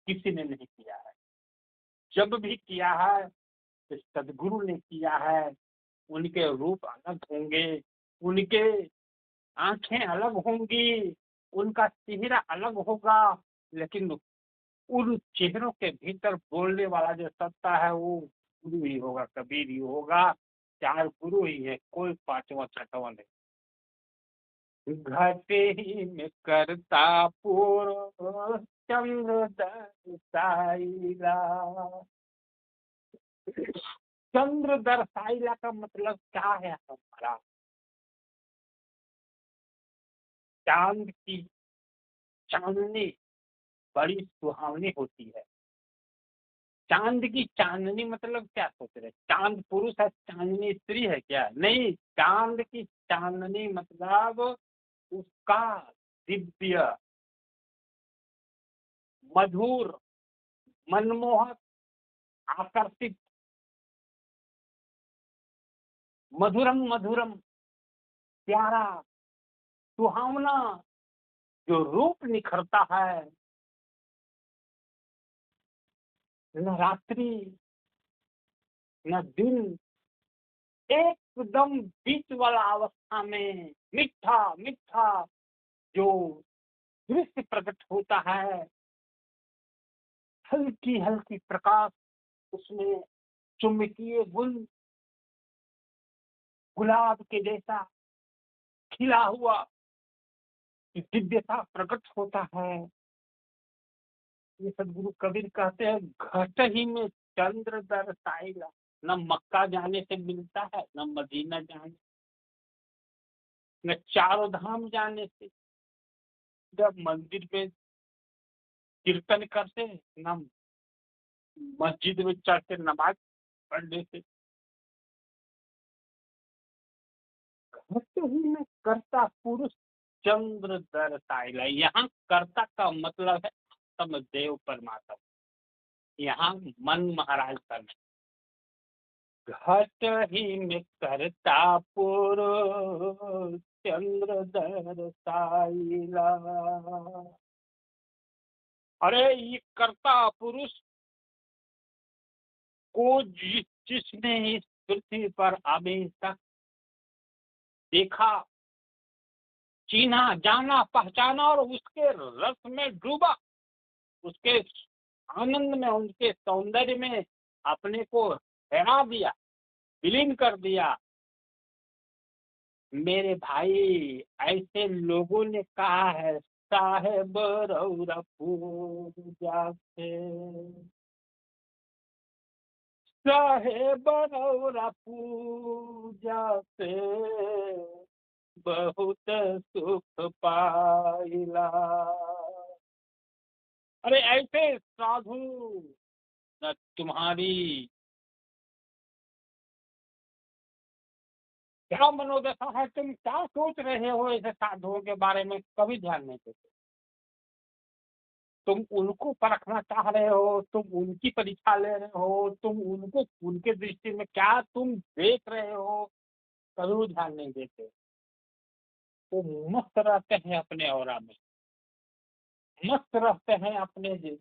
किसी ने नहीं किया है। जब भी किया है तो सदगुरु ने किया है। उनके रूप अलग होंगे, उनके आंखें अलग होंगी, उनका चेहरा अलग होगा, लेकिन उन चेहरों के भीतर बोलने वाला जो सत्ता है वो गुरु ही होगा, कबीर ही होगा। चार गुरु ही है, कोई पांचवा छठवा नहीं। घटे ही में करता पूर्व चंद्र दरसाइला। चंद्र दरसाइला का मतलब क्या है हमारा? चांद की चांदनी बड़ी सुहावनी होती है। चांद की चांदनी मतलब क्या सोच रहे? चांद पुरुष है, चांदनी स्त्री है क्या? नहीं, चांद की चांदनी मतलब उसका दिव्य, मधुर, मनमोहक, आकर्षित, मधुरम मधुरम, प्यारा, सुहावना जो रूप निखरता है। न रात्रि न दिन, एकदम बीच वाला अवस्था में मीठा मीठा जो दृश्य प्रकट होता है, हल्की हल्की प्रकाश, उसमें चुंबकीय गुण गुलाब के जैसा खिला हुआ दिव्यता प्रकट होता है। ये सदगुरु कबीर कहते हैं, घट ही में चंद्र दरसाइला। न मक्का जाने से मिलता है, न मदीना जाने, न चारों धाम जाने से, जब मंदिर में कीर्तन करते, न मस्जिद में चढ़ के नमाज पढ़ने से। घट ही में कर्ता पुरुष चंद्र दरसाइला। यहाँ कर्ता का मतलब है आत्म देव परमात्मा, यहाँ मन महाराज का नहीं। घट ही में करता पुरुष चंद्र दरसाइला। अरे ये कर्ता पुरुष को जिसने इस पृथ्वी पर अभी तक देखा, चीना, जाना, पहचाना और उसके रस में डूबा, उसके आनंद में, उनके सौंदर्य में अपने को हेरा दिया, विलीन कर दिया। मेरे भाई, ऐसे लोगों ने कहा है, साहेब रौरा पूजा से, साहेब रौरा पूजा से बहुत सुख पाइला। अरे ऐसे साधु न तुम्हारी क्या मनोदशा है, तुम क्या सोच रहे हो ऐसे साधुओं के बारे में, कभी ध्यान नहीं देते। तुम उनको परखना चाह रहे हो, तुम उनकी परीक्षा ले रहे हो, तुम उनको, उनके दृष्टि में क्या तुम देख रहे हो, कभी ध्यान नहीं देते। वो मस्त रहते हैं अपने औरा में, मस्त रहते हैं अपने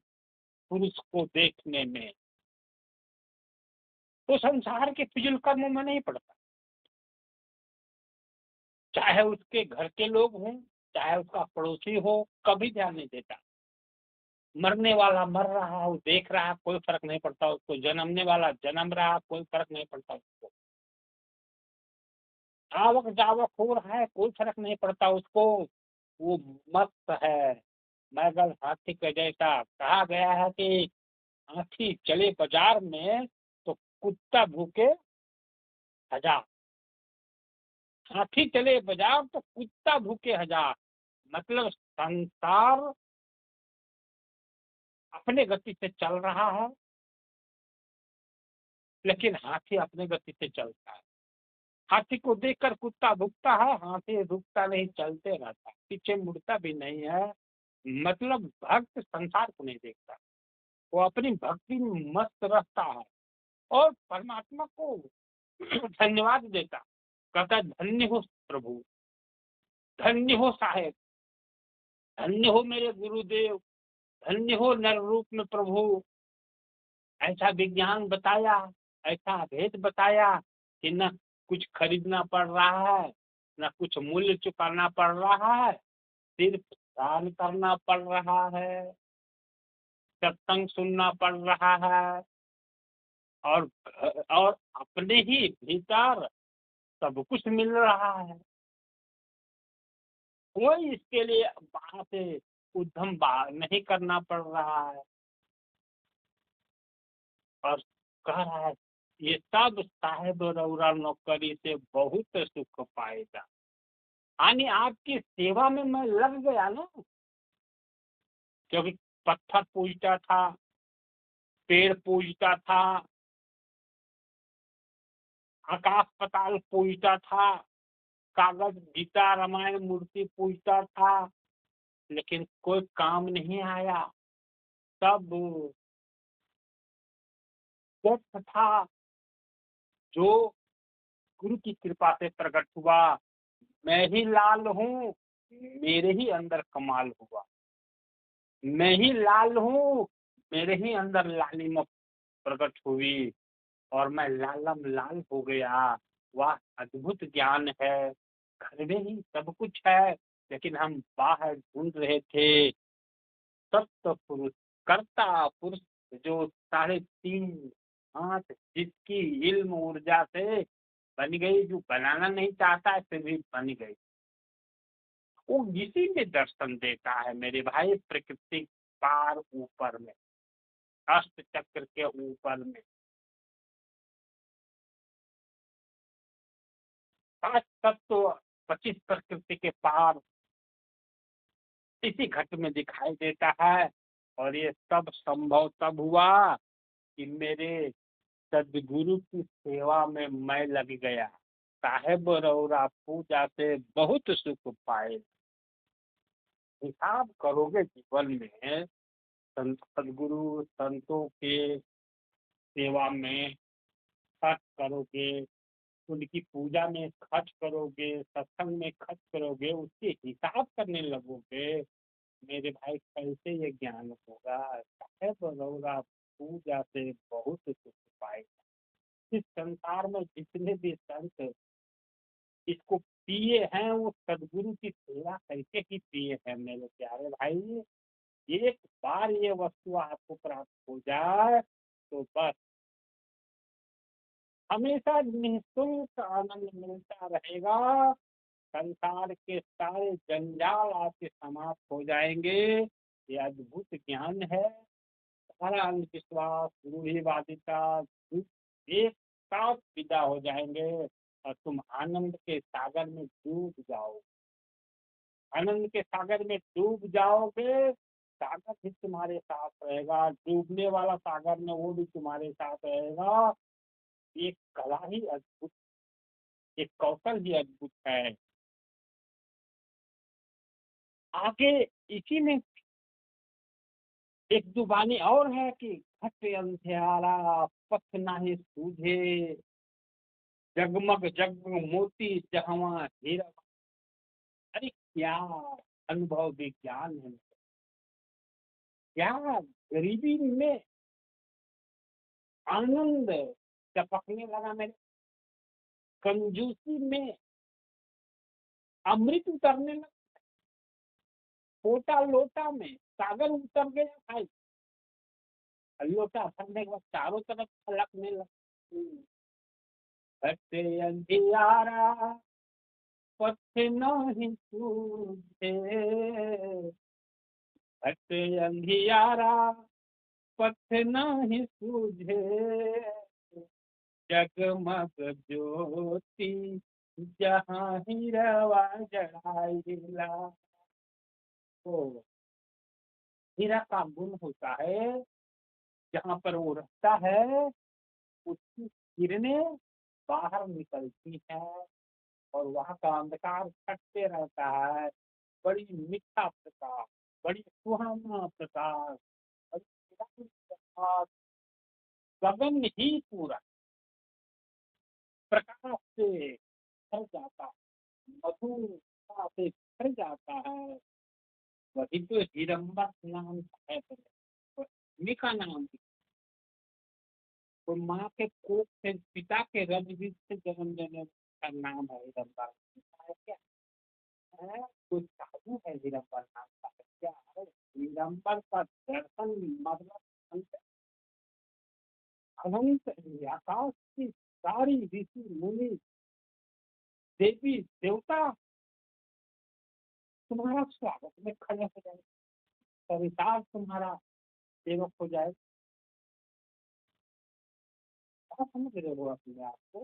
पुरुष को देखने में। तो संसार के फिजूल कर्मों में नहीं पड़ता, चाहे उसके घर के लोग हों, चाहे उसका पड़ोसी हो, कभी ध्यान नहीं देता। मरने वाला मर रहा हो, देख रहा, कोई फर्क नहीं पड़ता उसको। जन्मने वाला जन्म रहा, कोई फर्क नहीं पड़ता उसको। आवक जावक हो रहा है, कोई फर्क नहीं पड़ता उसको। वो मस्त है, मैगल हाथी के जैसा। कहा गया है कि हाथी चले बाजार में तो कुत्ता भूखे हजार, हाथी चले बाजार तो कुत्ता भूखे हजार। मतलब संसार अपने गति से चल रहा है, लेकिन हाथी अपने गति से चलता है। हाथी को देखकर कुत्ता भुगता है, हाथी रुकता नहीं, चलते रहता है, पीछे मुड़ता भी नहीं है। मतलब भक्त संसार को नहीं देखता, वो अपनी भक्ति में मस्त रहता है और परमात्मा को धन्यवाद देता, कहता धन्य हो प्रभु, धन्य हो साहेब, धन्य हो मेरे गुरुदेव, धन्य हो नर रूप में प्रभु। ऐसा विज्ञान बताया, ऐसा भेद बताया कि न कुछ खरीदना पड़ रहा है, न कुछ मूल्य चुकाना पड़ रहा है, सिर्फ दान करना पड़ रहा है, सत्संग सुनना पड़ रहा है और अपने ही भीतर सब कुछ मिल रहा है। कोई इसके लिए बाहर से उद्यम नहीं करना पड़ रहा है। और कह रहा है ये सब साहेब रौरा नौकरी से बहुत सुख पाएगा। यानी आपकी सेवा में मैं लग गया ना, क्योंकि पत्थर पूजता था, पेड़ पूजता था, आकाश पताल पूजता था, कागज गीता रामायण मूर्ति पूजता था, लेकिन कोई काम नहीं आया। तब सत्य था जो गुरु की कृपा से प्रकट हुआ, मैं ही लाल हूँ, मेरे ही अंदर कमाल हुआ, मैं ही लाल हूँ, मेरे ही अंदर लालिमा प्रकट हुई और मैं लालम लाल हो गया। वह अद्भुत ज्ञान है, घर में ही सब कुछ है, लेकिन हम बाहर ढूंढ रहे थे। सत्य पुरुष, कर्ता पुरुष, जो 3.5 हाथ, जिसकी इल्म ऊर्जा से बन गई, जो बनाना नहीं चाहता है फिर भी बन गई, वो इसी में दर्शन देता है मेरे भाई, प्रकृति पार ऊपर में, अष्ट चक्र के ऊपर में, 5 तत्व 25 प्रकृति के पार इसी घट में दिखाई देता है। और ये सब संभव तब हुआ कि मेरे सदगुरु की सेवा में मैं लग गया। साहेब रौरा पूजा से बहुत सुख पाए। हिसाब करोगे जीवन में, सदगुरु संतों के सेवा में खर्च करोगे, उनकी पूजा में खर्च करोगे, सत्संग में खर्च करोगे, उसके हिसाब करने लगोगे, मेरे भाई कैसे ये ज्ञान होगा। साहेब रौरा पूजा से बहुत सुख पाएगा। इस संसार में जितने भी संत इसको पिए हैं, वो सदगुरु की सेवा करके ही पिए हैं मेरे प्यारे भाई। एक बार ये वस्तु आपको प्राप्त हो जाए तो बस हमेशा निःशुल्क आनंद मिलता रहेगा। संसार के सारे जंजाल आपके समाप्त हो जाएंगे। ये अद्भुत ज्ञान है। सारा अंधविश्वास, रूढ़िवादिता एक साथ विदा हो जाएंगे और तुम आनंद के सागर में डूब जाओ। आनंद के सागर में डूब जाओगे, सागर भी तुम्हारे साथ रहेगा, डूबने वाला सागर में वो भी तुम्हारे साथ रहेगा। एक कला ही अद्भुत, एक कौशल ही अद्भुत है। आगे इसी में एक जुबानी और है कि घट अंधियारा पथ नाही सूझे, जगमग जगमग मोती जहवा हीरा। अरे क्या अनुभव विज्ञान है, क्या गरीबी में आनंद टपकने लगा मेरे, कंजूसी में अमृत उतरने लगा, छोटा लोटा में सागर उतर गया भाई। लोटा भरने के बाद चारों तरफ छलकने लगा। घटे अंधियारा पथ नहीं सूझे, घटे अंधियारा पथ नहीं सूझे, जगमग ज्योति जहाँ हीरवा जड़ाइला। तो हीरा का गुण होता है, जहाँ पर वो रहता है उसकी किरणें बाहर निकलती हैं और वहाँ का अंधकार छटते रहता है। बड़ी मीठा प्रकाश, बड़ी सुहाना प्रकाश, बड़ी निराली प्रकाश, गगन ही पूरा प्रकाश से भर जाता है, मधुरता से भर जाता है। वही तो हिरम्बर नाम है। भूमि का नाम तो माँ के कोख से, पिता के रजबीज से जन्म लेने का नाम है हिरम्बर। क्या है? कोई साधु है हिरम्बर नाम का? क्या है? हिरम्बर का दर्शन मतलब अनंत आकाश की सारी ऋषि मुनि देवी देवता तुम्हारा स्वागत में खड़े हो जाए, परिवार तुम्हारा सेवक हो जाए। क्या समझ रहे हो अपने आप को?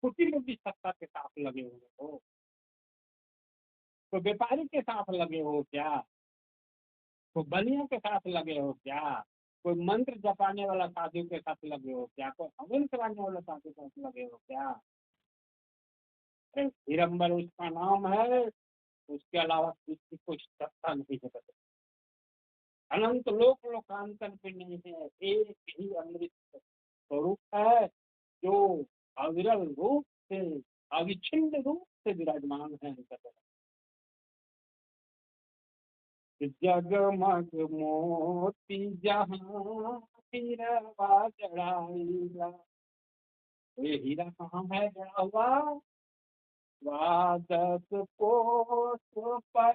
खुशी में भी सत्ता के साथ लगे हुए हो तो व्यापारी के साथ लगे हो क्या? तो बलियों के साथ लगे हो क्या? कोई मंत्र जपाने वाला साधु के साथ लगे हो क्या? कोई हवन कराने वाला साधु के साथ लगे हो क्या? हिरम्बर उसका नाम है, उसके अलावा किसी को सत्ता नहीं है। अनंत लोक लोकांतर पे नहीं है, एक ही अमृत स्वरूप है जो अविरल रूप से, अविच्छिन्न रूप से विराजमान है। जगमग मोती जहाँ हीरा जड़ाईला, ये हीरा कहाँ है जड़ा हुआ? द्वादश कोष पर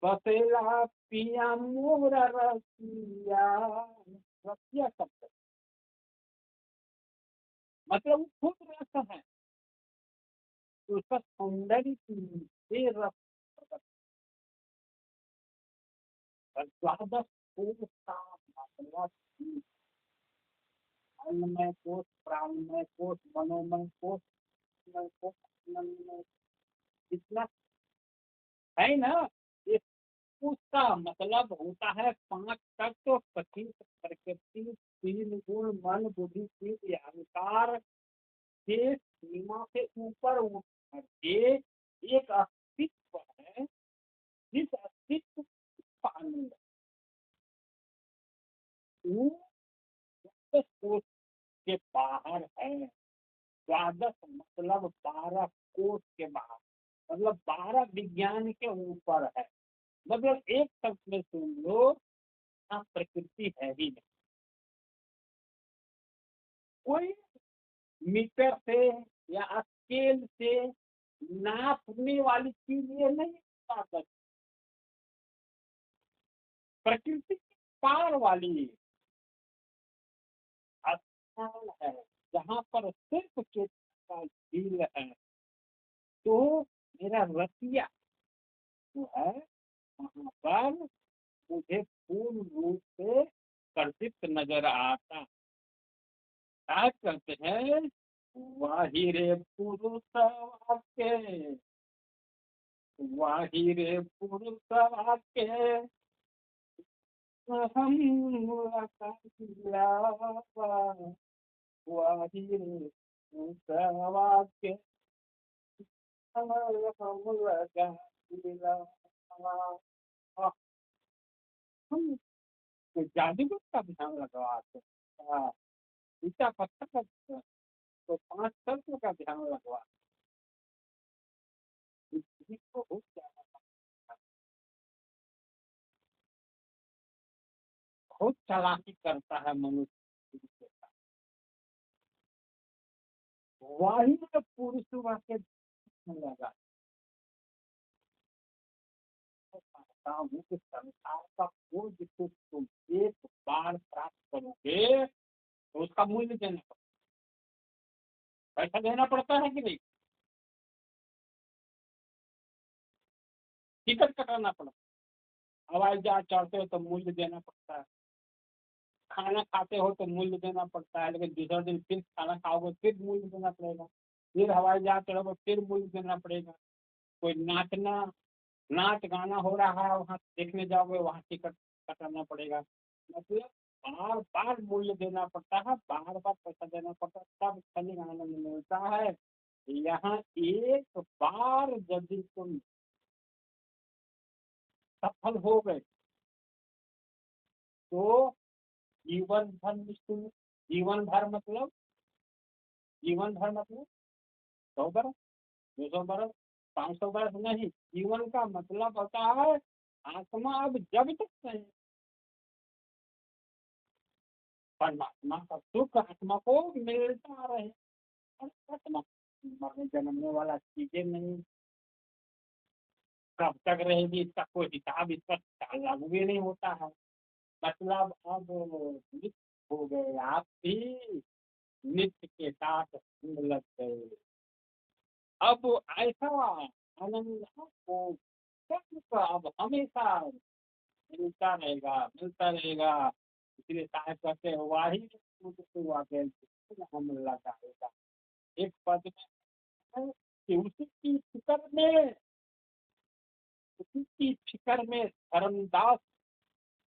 बसेला पिया मोर रसिया। रसिया शब्द मतलब खुद रस है, तो उसका सौंदर्य से रस। द्वादश कोष का मतलब अन्नमय कोष, प्राणमय कोष, मनोमय कोष, में कोष, आनंदमय, इतना है ना। ये उसका मतलब होता है पांच तत्व, पच्चीस प्रकृति, तीन गुण, मन बुद्धि चित्त अहंकार के सीमा से ऊपर उठ करके एक अस्तित्व है, जिस अस्तित्व का आनंद वो कोष के बाहर है। द्वादश मतलब 12 कोष के बाहर, मतलब 12 विज्ञान के ऊपर है। मतलब एक शब्द में सुन लो, प्रकृति है ही नहीं। कोई मीटर से या स्केल से नापने वाली चीज ये नहीं बता सकती। प्रकृति की पार वाली स्थान है जहाँ पर सिर्फ चेतना का झील है। तो मेरा रसिया जो है वहां पर मुझे पूर्ण रूप से कर्षित नजर आता। क्या करते हैं? वाही रे पुरुष वाक्य, वाही रे पुरुष वाक्य, हम वाही रे पुरुष वाक्य, हम जादूगर का ध्यान लगवाते हैं। ईटा पत्थर का तो 5 तत्व का ध्यान लगवा, को हो जाना। बहुत चालाकी करता है मनुष्य के साथ। वही पुरुष के लगा हूँ कि संसार का कोई भी सुख तुम एक बार प्राप्त करोगे तो उसका मूल्य देना पड़ता है। पैसा देना पड़ता है कि नहीं? टिकट कटाना पड़ता है, हवाई जहाज चढ़ते हो तो मूल्य देना पड़ता है, खाना खाते हो तो मूल्य देना पड़ता है, लेकिन दूसरे दिन फिर खाना खाओगे फिर मूल्य देना पड़ेगा, फिर हवाई जहाज चढ़ोगे फिर मूल्य देना पड़ेगा। कोई नाचना, नाच गाना हो रहा है वहाँ देखने जाओगे, वहाँ टिकट कटाना पड़ेगा। मतलब बार बार मूल्य देना पड़ता है, बार बार पैसा देना पड़ता है, तब क्षणिक आनंद मिलता है। यहाँ एक बार यदि तुम सफल हो गए तो जीवन भर निश्चिंत। जीवन भर मतलब 100 बरस, 200 बरस, 500 बरस नहीं। जीवन का मतलब होता है आत्मा अब जब तक नहीं परमात्मा का सुख आत्मा को मिलता रहे। और आत्मा मरने जन्मने वाला चीजें नहीं, कब तक रहेगी इसका कोई हिसाब, इस पर लागू भी नहीं होता है। मतलब अब नित्य हो गए, आप भी नित्य के साथ संग लग गए। अब ऐसा आनंद आपको सतत अब हमेशा मिलता रहेगा, मिलता रहेगा। इसलिए साहब कहते हैं वाही हुआ हम लगाएगा। एक पद में है कि उसी की फिक्र में धर्मदास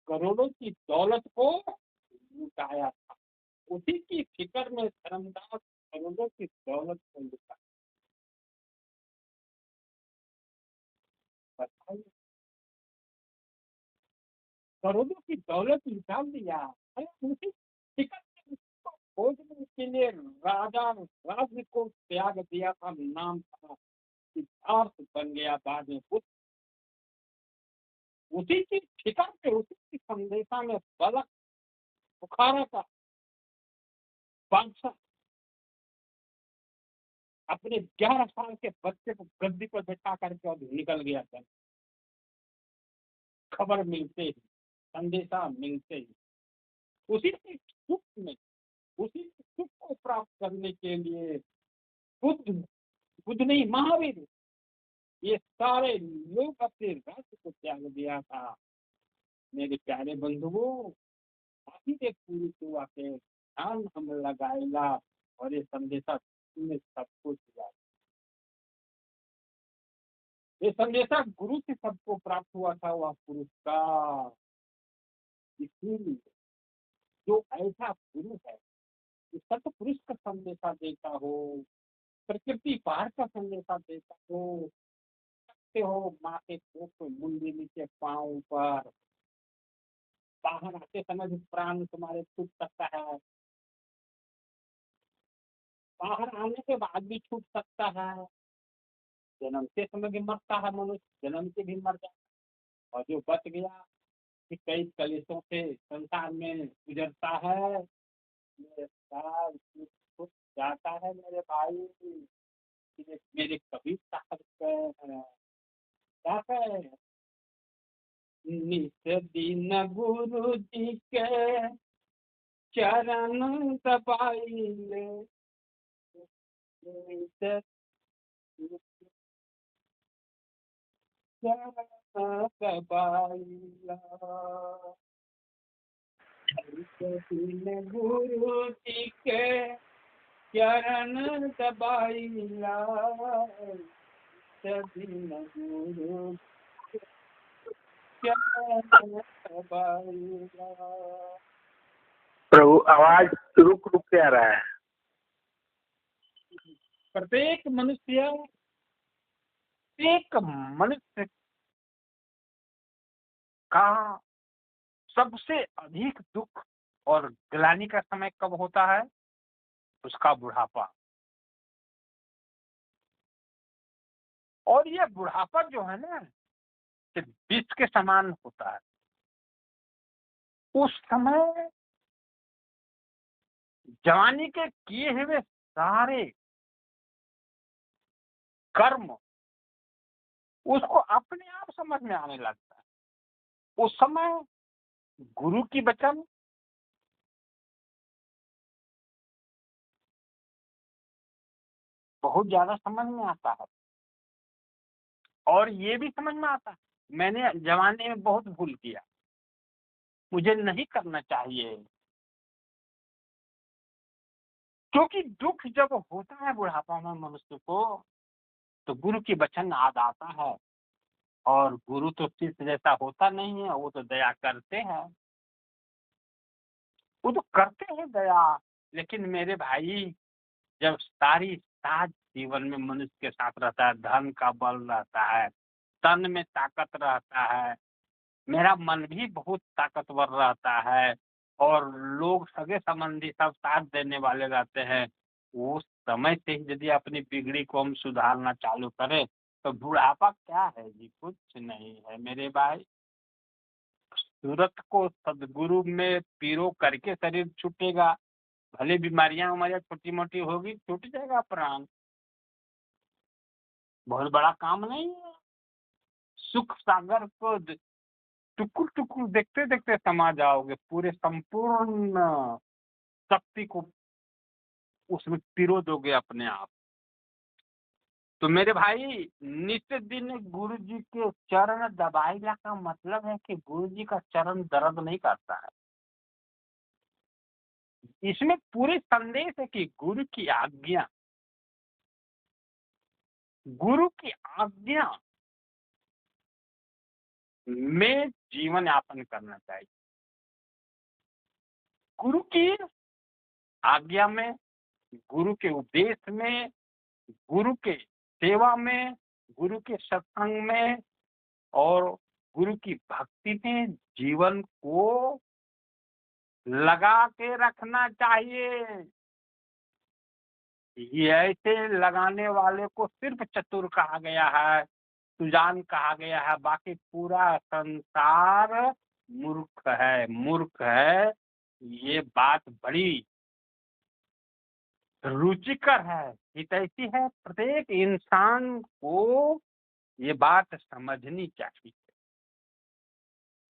करोड़ों की दौलत को लुटाया था। उसी की फिक्र में धर्मदास करोड़ों की दौलत को लुटाया। बताइए, करोड़ों की दौलत लुटा दिया। अरे उसी फिक्र में उसको खोजने के लिए राजा राज्य को त्याग दिया था। नाम था सिद्धार्थ, बन गया बाद में बुद्ध। उसी की फिक्र में, उसी की संदेशा में बलक बुखारा का बादशाह अपने 11 साल के बच्चे को गद्दी पर बैठा करके और निकल गया था। खबर मिलते ही, संदेशा मिलते ही उसी के सुख में, उसी के सुख को प्राप्त करने के लिए बुद्ध, बुद्ध नहीं महावीर, ये सारे लोग अपने राज्य को त्याग दिया था। मेरे प्यारे बंधुओं, आदि के पूरी हुआ के ध्यान हम लगाएगा और ये संदेशा तुमने सबको दिया। ये संदेशा गुरु से सबको प्राप्त हुआ था, वह पुरस्कार। इसीलिए जो ऐसा गुरु है जो सतपुरुष का संदेशा देता हो, प्रकृति पार का संदेशा देता हो, सकते हो माथे को मुंडी नीचे पाँव पर, बाहर आते समय भी प्राण तुम्हारे छूट सकता है, बाहर आने के बाद भी छूट सकता है। जन्मते समय भी मरता है मनुष्य, जन्म से भी मर जाता है। और जो बच गया कि कई कलेशों से संसार में गुजरता है, मेरे साथ छूट जाता है मेरे भाई। मेरे कभी साहब क्या कहे, नित दिन गुरु जी के चरण दबाइले, नित चरण दबाइला, नित दिन गुरु जी के चरण दबाइला, नित दिन गुरु चरण दबाइला। प्रभु आवाज रुक रुक के आ रहा है। प्रत्येक मनुष्य का सबसे अधिक दुख और ग्लानि का समय कब होता है? उसका बुढ़ापा। और ये बुढ़ापा जो है ना, विष के समान होता है। उस समय जवानी के किए हुए सारे कर्म उसको अपने आप समझ में आने लगता है। उस समय गुरु की वचन बहुत ज्यादा समझ में आता है। और ये भी समझ में आता है मैंने जवानी में बहुत भूल किया, मुझे नहीं करना चाहिए। क्योंकि दुख जब होता है बुढ़ापा में मनुष्य को, तो गुरु की वचन याद आता है। और गुरु तो शिष्य जैसा होता नहीं है, वो तो दया करते हैं। वो तो करते हैं दया, लेकिन मेरे भाई जब सारी साथ जीवन में मनुष्य के साथ रहता है, धन का बल रहता है, तन में ताकत रहता है, मेरा मन भी बहुत ताकतवर रहता है और लोग सगे संबंधी सब साथ देने वाले रहते हैं। उस समय से ही यदि अपनी बिगड़ी को हम सुधारना चालू करें तो बुढ़ापा क्या है जी, कुछ नहीं है मेरे भाई। सूरत को सदगुरु में पीरो करके शरीर छूटेगा, भले बीमारियां हमारी छोटी मोटी होगी, छूट जाएगा प्राण, बहुत बड़ा काम नहीं है। सुख सागर को टुकुर टुकुर देखते देखते समा जाओगे, पूरे संपूर्ण शक्ति को उसमें पिरो दोगे अपने आप। तो मेरे भाई नित दिन गुरु जी के चरण दबाइला का मतलब है कि गुरु जी का चरण दर्द नहीं करता है। इसमें पूरे संदेश है कि गुरु की आज्ञा में जीवन यापन करना चाहिए। गुरु की आज्ञा में, गुरु के उपदेश में, गुरु के सेवा में, गुरु के सत्संग में और गुरु की भक्ति में जीवन को लगा के रखना चाहिए। ये ऐसे लगाने वाले को सिर्फ चतुर कहा गया है, सुजान कहा गया है, बाकी पूरा संसार मूर्ख है, मूर्ख है। ये बात बड़ी रुचिकर है, हितैषी है, प्रत्येक इंसान को ये बात समझनी चाहिए।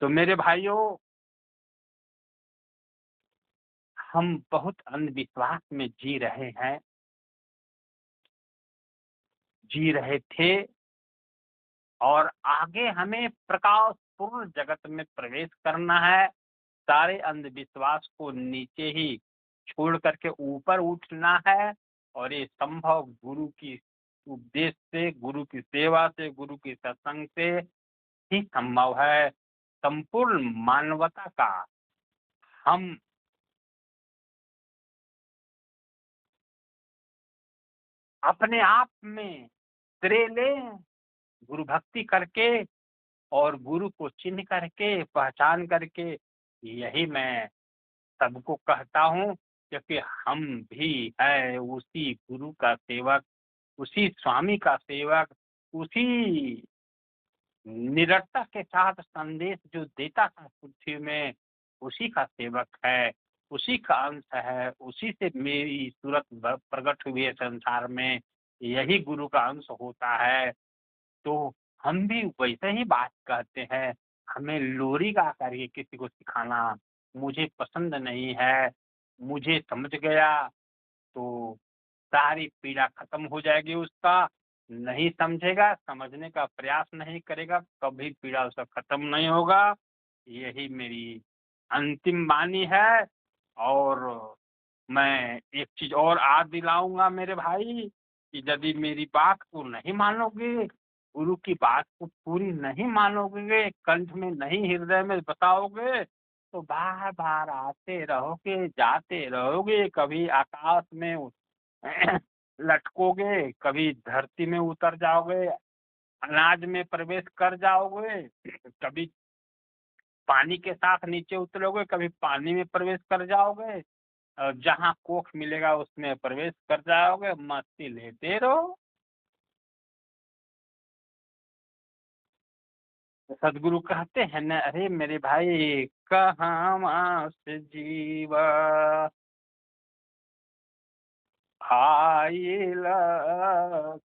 तो मेरे भाइयों, हम बहुत अंधविश्वास में जी रहे थे और आगे हमें प्रकाशपूर्ण जगत में प्रवेश करना है। सारे अंधविश्वास को नीचे ही छोड़ करके ऊपर उठना है और ये संभव गुरु की उपदेश से, गुरु की सेवा से, गुरु की सत्संग से ही संभव है। संपूर्ण मानवता का हम अपने आप में श्रेय लें, गुरु भक्ति करके और गुरु को चिन्ह करके, पहचान करके। यही मैं सबको कहता हूँ, क्योंकि हम भी है उसी गुरु का सेवक, उसी स्वामी का सेवक, उसी निरंतर के साथ संदेश जो देता था पृथ्वी में, उसी का सेवक है, उसी का अंश है, उसी से मेरी सूरत प्रकट हुई है संसार में, यही गुरु का अंश होता है। तो हम भी वैसे ही बात कहते हैं। हमें लोरी गा करके किसी को सिखाना मुझे पसंद नहीं है। मुझे समझ गया तो सारी पीड़ा खत्म हो जाएगी उसका। नहीं समझेगा, समझने का प्रयास नहीं करेगा, कभी पीड़ा उसका खत्म नहीं होगा। यही मेरी अंतिम वाणी है। और मैं एक चीज और याद दिलाऊंगा मेरे भाई, कि यदि मेरी बात को नहीं मानोगे, गुरु की बात को पूरी नहीं मानोगे, कंठ में नहीं हृदय में बताओगे, तो बार बार आते रहोगे, जाते रहोगे, कभी आकाश में लटकोगे, कभी धरती में उतर जाओगे, अनाज में प्रवेश कर जाओगे, कभी पानी के साथ नीचे उतरोगे, कभी पानी में प्रवेश कर जाओगे, और जहाँ कोख मिलेगा उसमें प्रवेश कर जाओगे, मस्ती लेते रहो। सदगुरु कहते हैं न, अरे मेरे भाई कहाँ से जीवा आइल,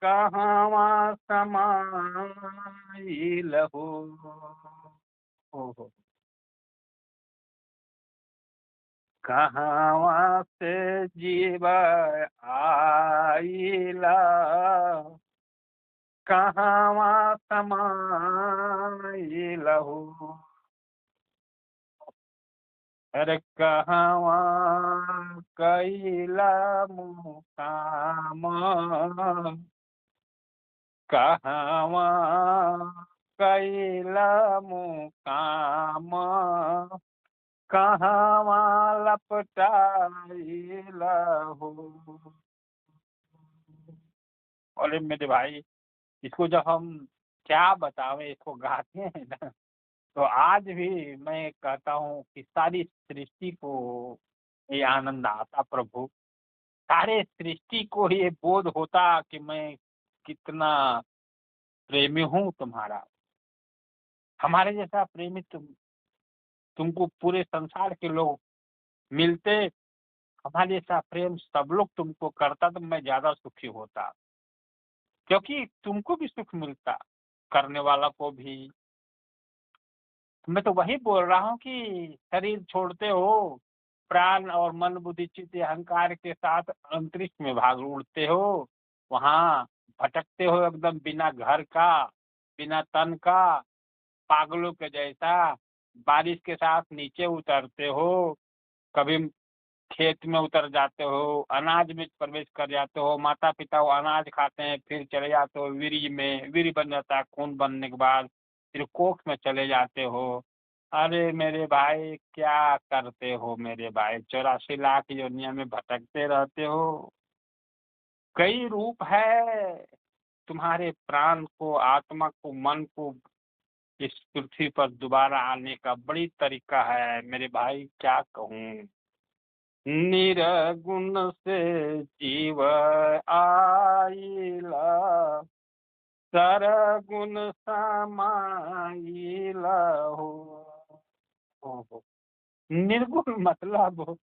कहाँ समाइल हो, कहाँ से जीवा आइला, कहाँ समाइल हो। अरे कहवा कैला मुकाम, कहवा कैला मुकाम, कहवा लपटाइल हो। अरे मेरे भाई, इसको जब हम क्या बतावें, इसको गाते हैं ना, तो आज भी मैं कहता हूँ कि सारी सृष्टि को ये आनंद आता प्रभु। सारे सृष्टि को ये बोध होता कि मैं कितना प्रेमी हूँ तुम्हारा। हमारे जैसा प्रेमी तुमको पूरे संसार के लोग मिलते, हमारे जैसा प्रेम सब लोग तुमको करता तो मैं ज्यादा सुखी होता, क्योंकि तुमको भी सुख मिलता, करने वाला को भी। मैं तो वही बोल रहा हूँ कि शरीर छोड़ते हो, प्राण और मन बुद्धि चित्त अहंकार के साथ अंतरिक्ष में भाग उड़ते हो, वहाँ भटकते हो एकदम बिना घर का, बिना तन का, पागलों के जैसा। बारिश के साथ नीचे उतरते हो, कभी खेत में उतर जाते हो, अनाज में प्रवेश कर जाते हो, माता पिता वो अनाज खाते हैं, फिर चले जाते हो वीर्य में, वीर्य बन जाता है, खून बनने के बाद फिर कोख में चले जाते हो। अरे मेरे भाई क्या करते हो मेरे भाई, 84 लाख योनिया में भटकते रहते हो। कई रूप है तुम्हारे प्राण को, आत्मा को, मन को इस पृथ्वी पर दोबारा आने का बड़ी तरीका है मेरे भाई, क्या कहूँ। निर्गुण से जीव आइला, सरगुण समाइला हो। निर्गुण मतलब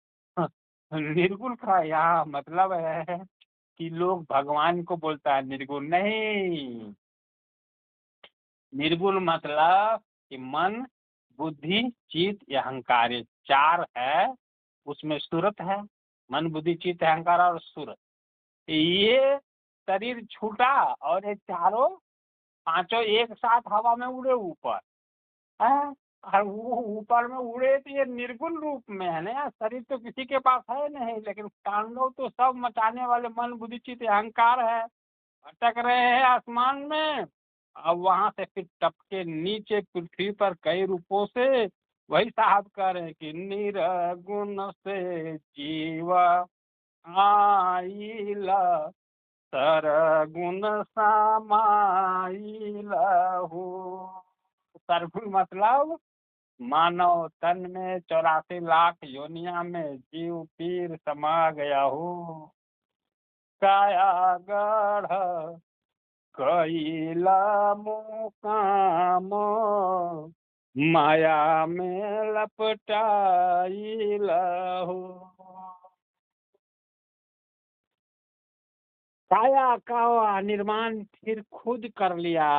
निर्गुण का यहाँ मतलब है कि लोग भगवान को बोलता है निर्गुण नहीं। निर्गुण मतलब कि मन बुद्धि चित्त या अहंकार, ये चार है, उसमें सूरत है। मन बुद्धि चित्त अहंकार और सूरत, ये शरीर छूटा और ये चारों पांचों एक साथ हवा में उड़े ऊपर है। और वो ऊपर में उड़े तो ये निर्गुण रूप में है ना, शरीर तो किसी के पास है नहीं, लेकिन तांडव तो सब मचाने वाले मन बुद्धि चित्त अहंकार है। भटक रहे हैं आसमान में, अब वहां से फिर टपके नीचे पृथ्वी पर कई रूपों से। वही साहब कह रहे हैं कि निर्गुण से जीव आइला, सरगुण समाइला हो। सरगुण मतलब मानव तन में 84 लाख योनिया में जीव पीर समा गया हो। काया गढ़ कैला मुकाम, माया में लपटाइला हो। काया का निर्माण फिर खुद कर लिया,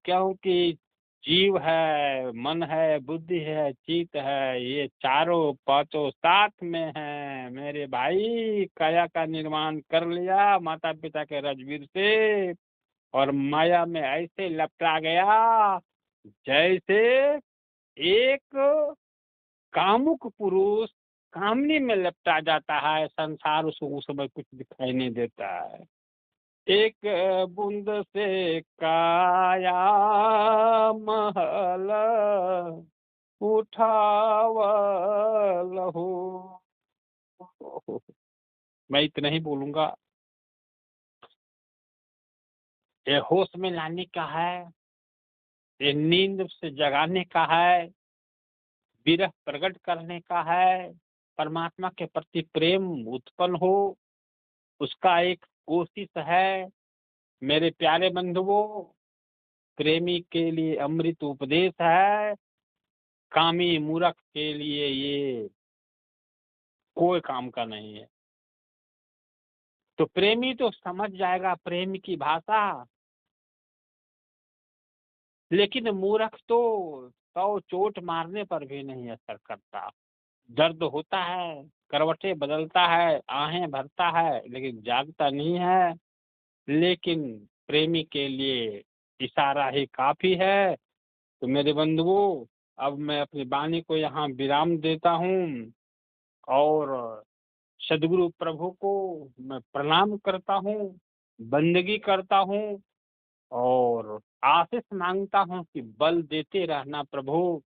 क्योंकि जीव है, मन है, बुद्धि है, चित्त है, ये चारों पांचों साथ में है मेरे भाई। काया का निर्माण कर लिया माता पिता के रजवीर से, और माया में ऐसे लपटा गया जैसे एक कामुक पुरुष कामनी में लपटा जाता है, संसार उसको उस समय कुछ दिखाई नहीं देता है। एक बूंद से काया महल उठावल हो। मैं इतना ही बोलूंगा। ये होश में लाने का है, ये नींद से जगाने का है, विरह प्रकट करने का है, परमात्मा के प्रति प्रेम उत्पन्न हो, उसका एक कोशिश है मेरे प्यारे बंधुओं। प्रेमी के लिए अमृत उपदेश है, कामी मूर्ख के लिए ये कोई काम का नहीं है। तो प्रेमी तो समझ जाएगा प्रेम की भाषा, लेकिन मूर्ख तो 100 चोट मारने पर भी नहीं असर करता। दर्द होता है, करवटें बदलता है, आहें भरता है, लेकिन जागता नहीं है। लेकिन प्रेमी के लिए इशारा ही काफी है। तो मेरे बंधुओं, अब मैं अपनी वाणी को यहाँ विराम देता हूँ, और सदगुरु प्रभु को मैं प्रणाम करता हूँ, बंदगी करता हूँ, और आशीष मांगता हूँ कि बल देते रहना प्रभु।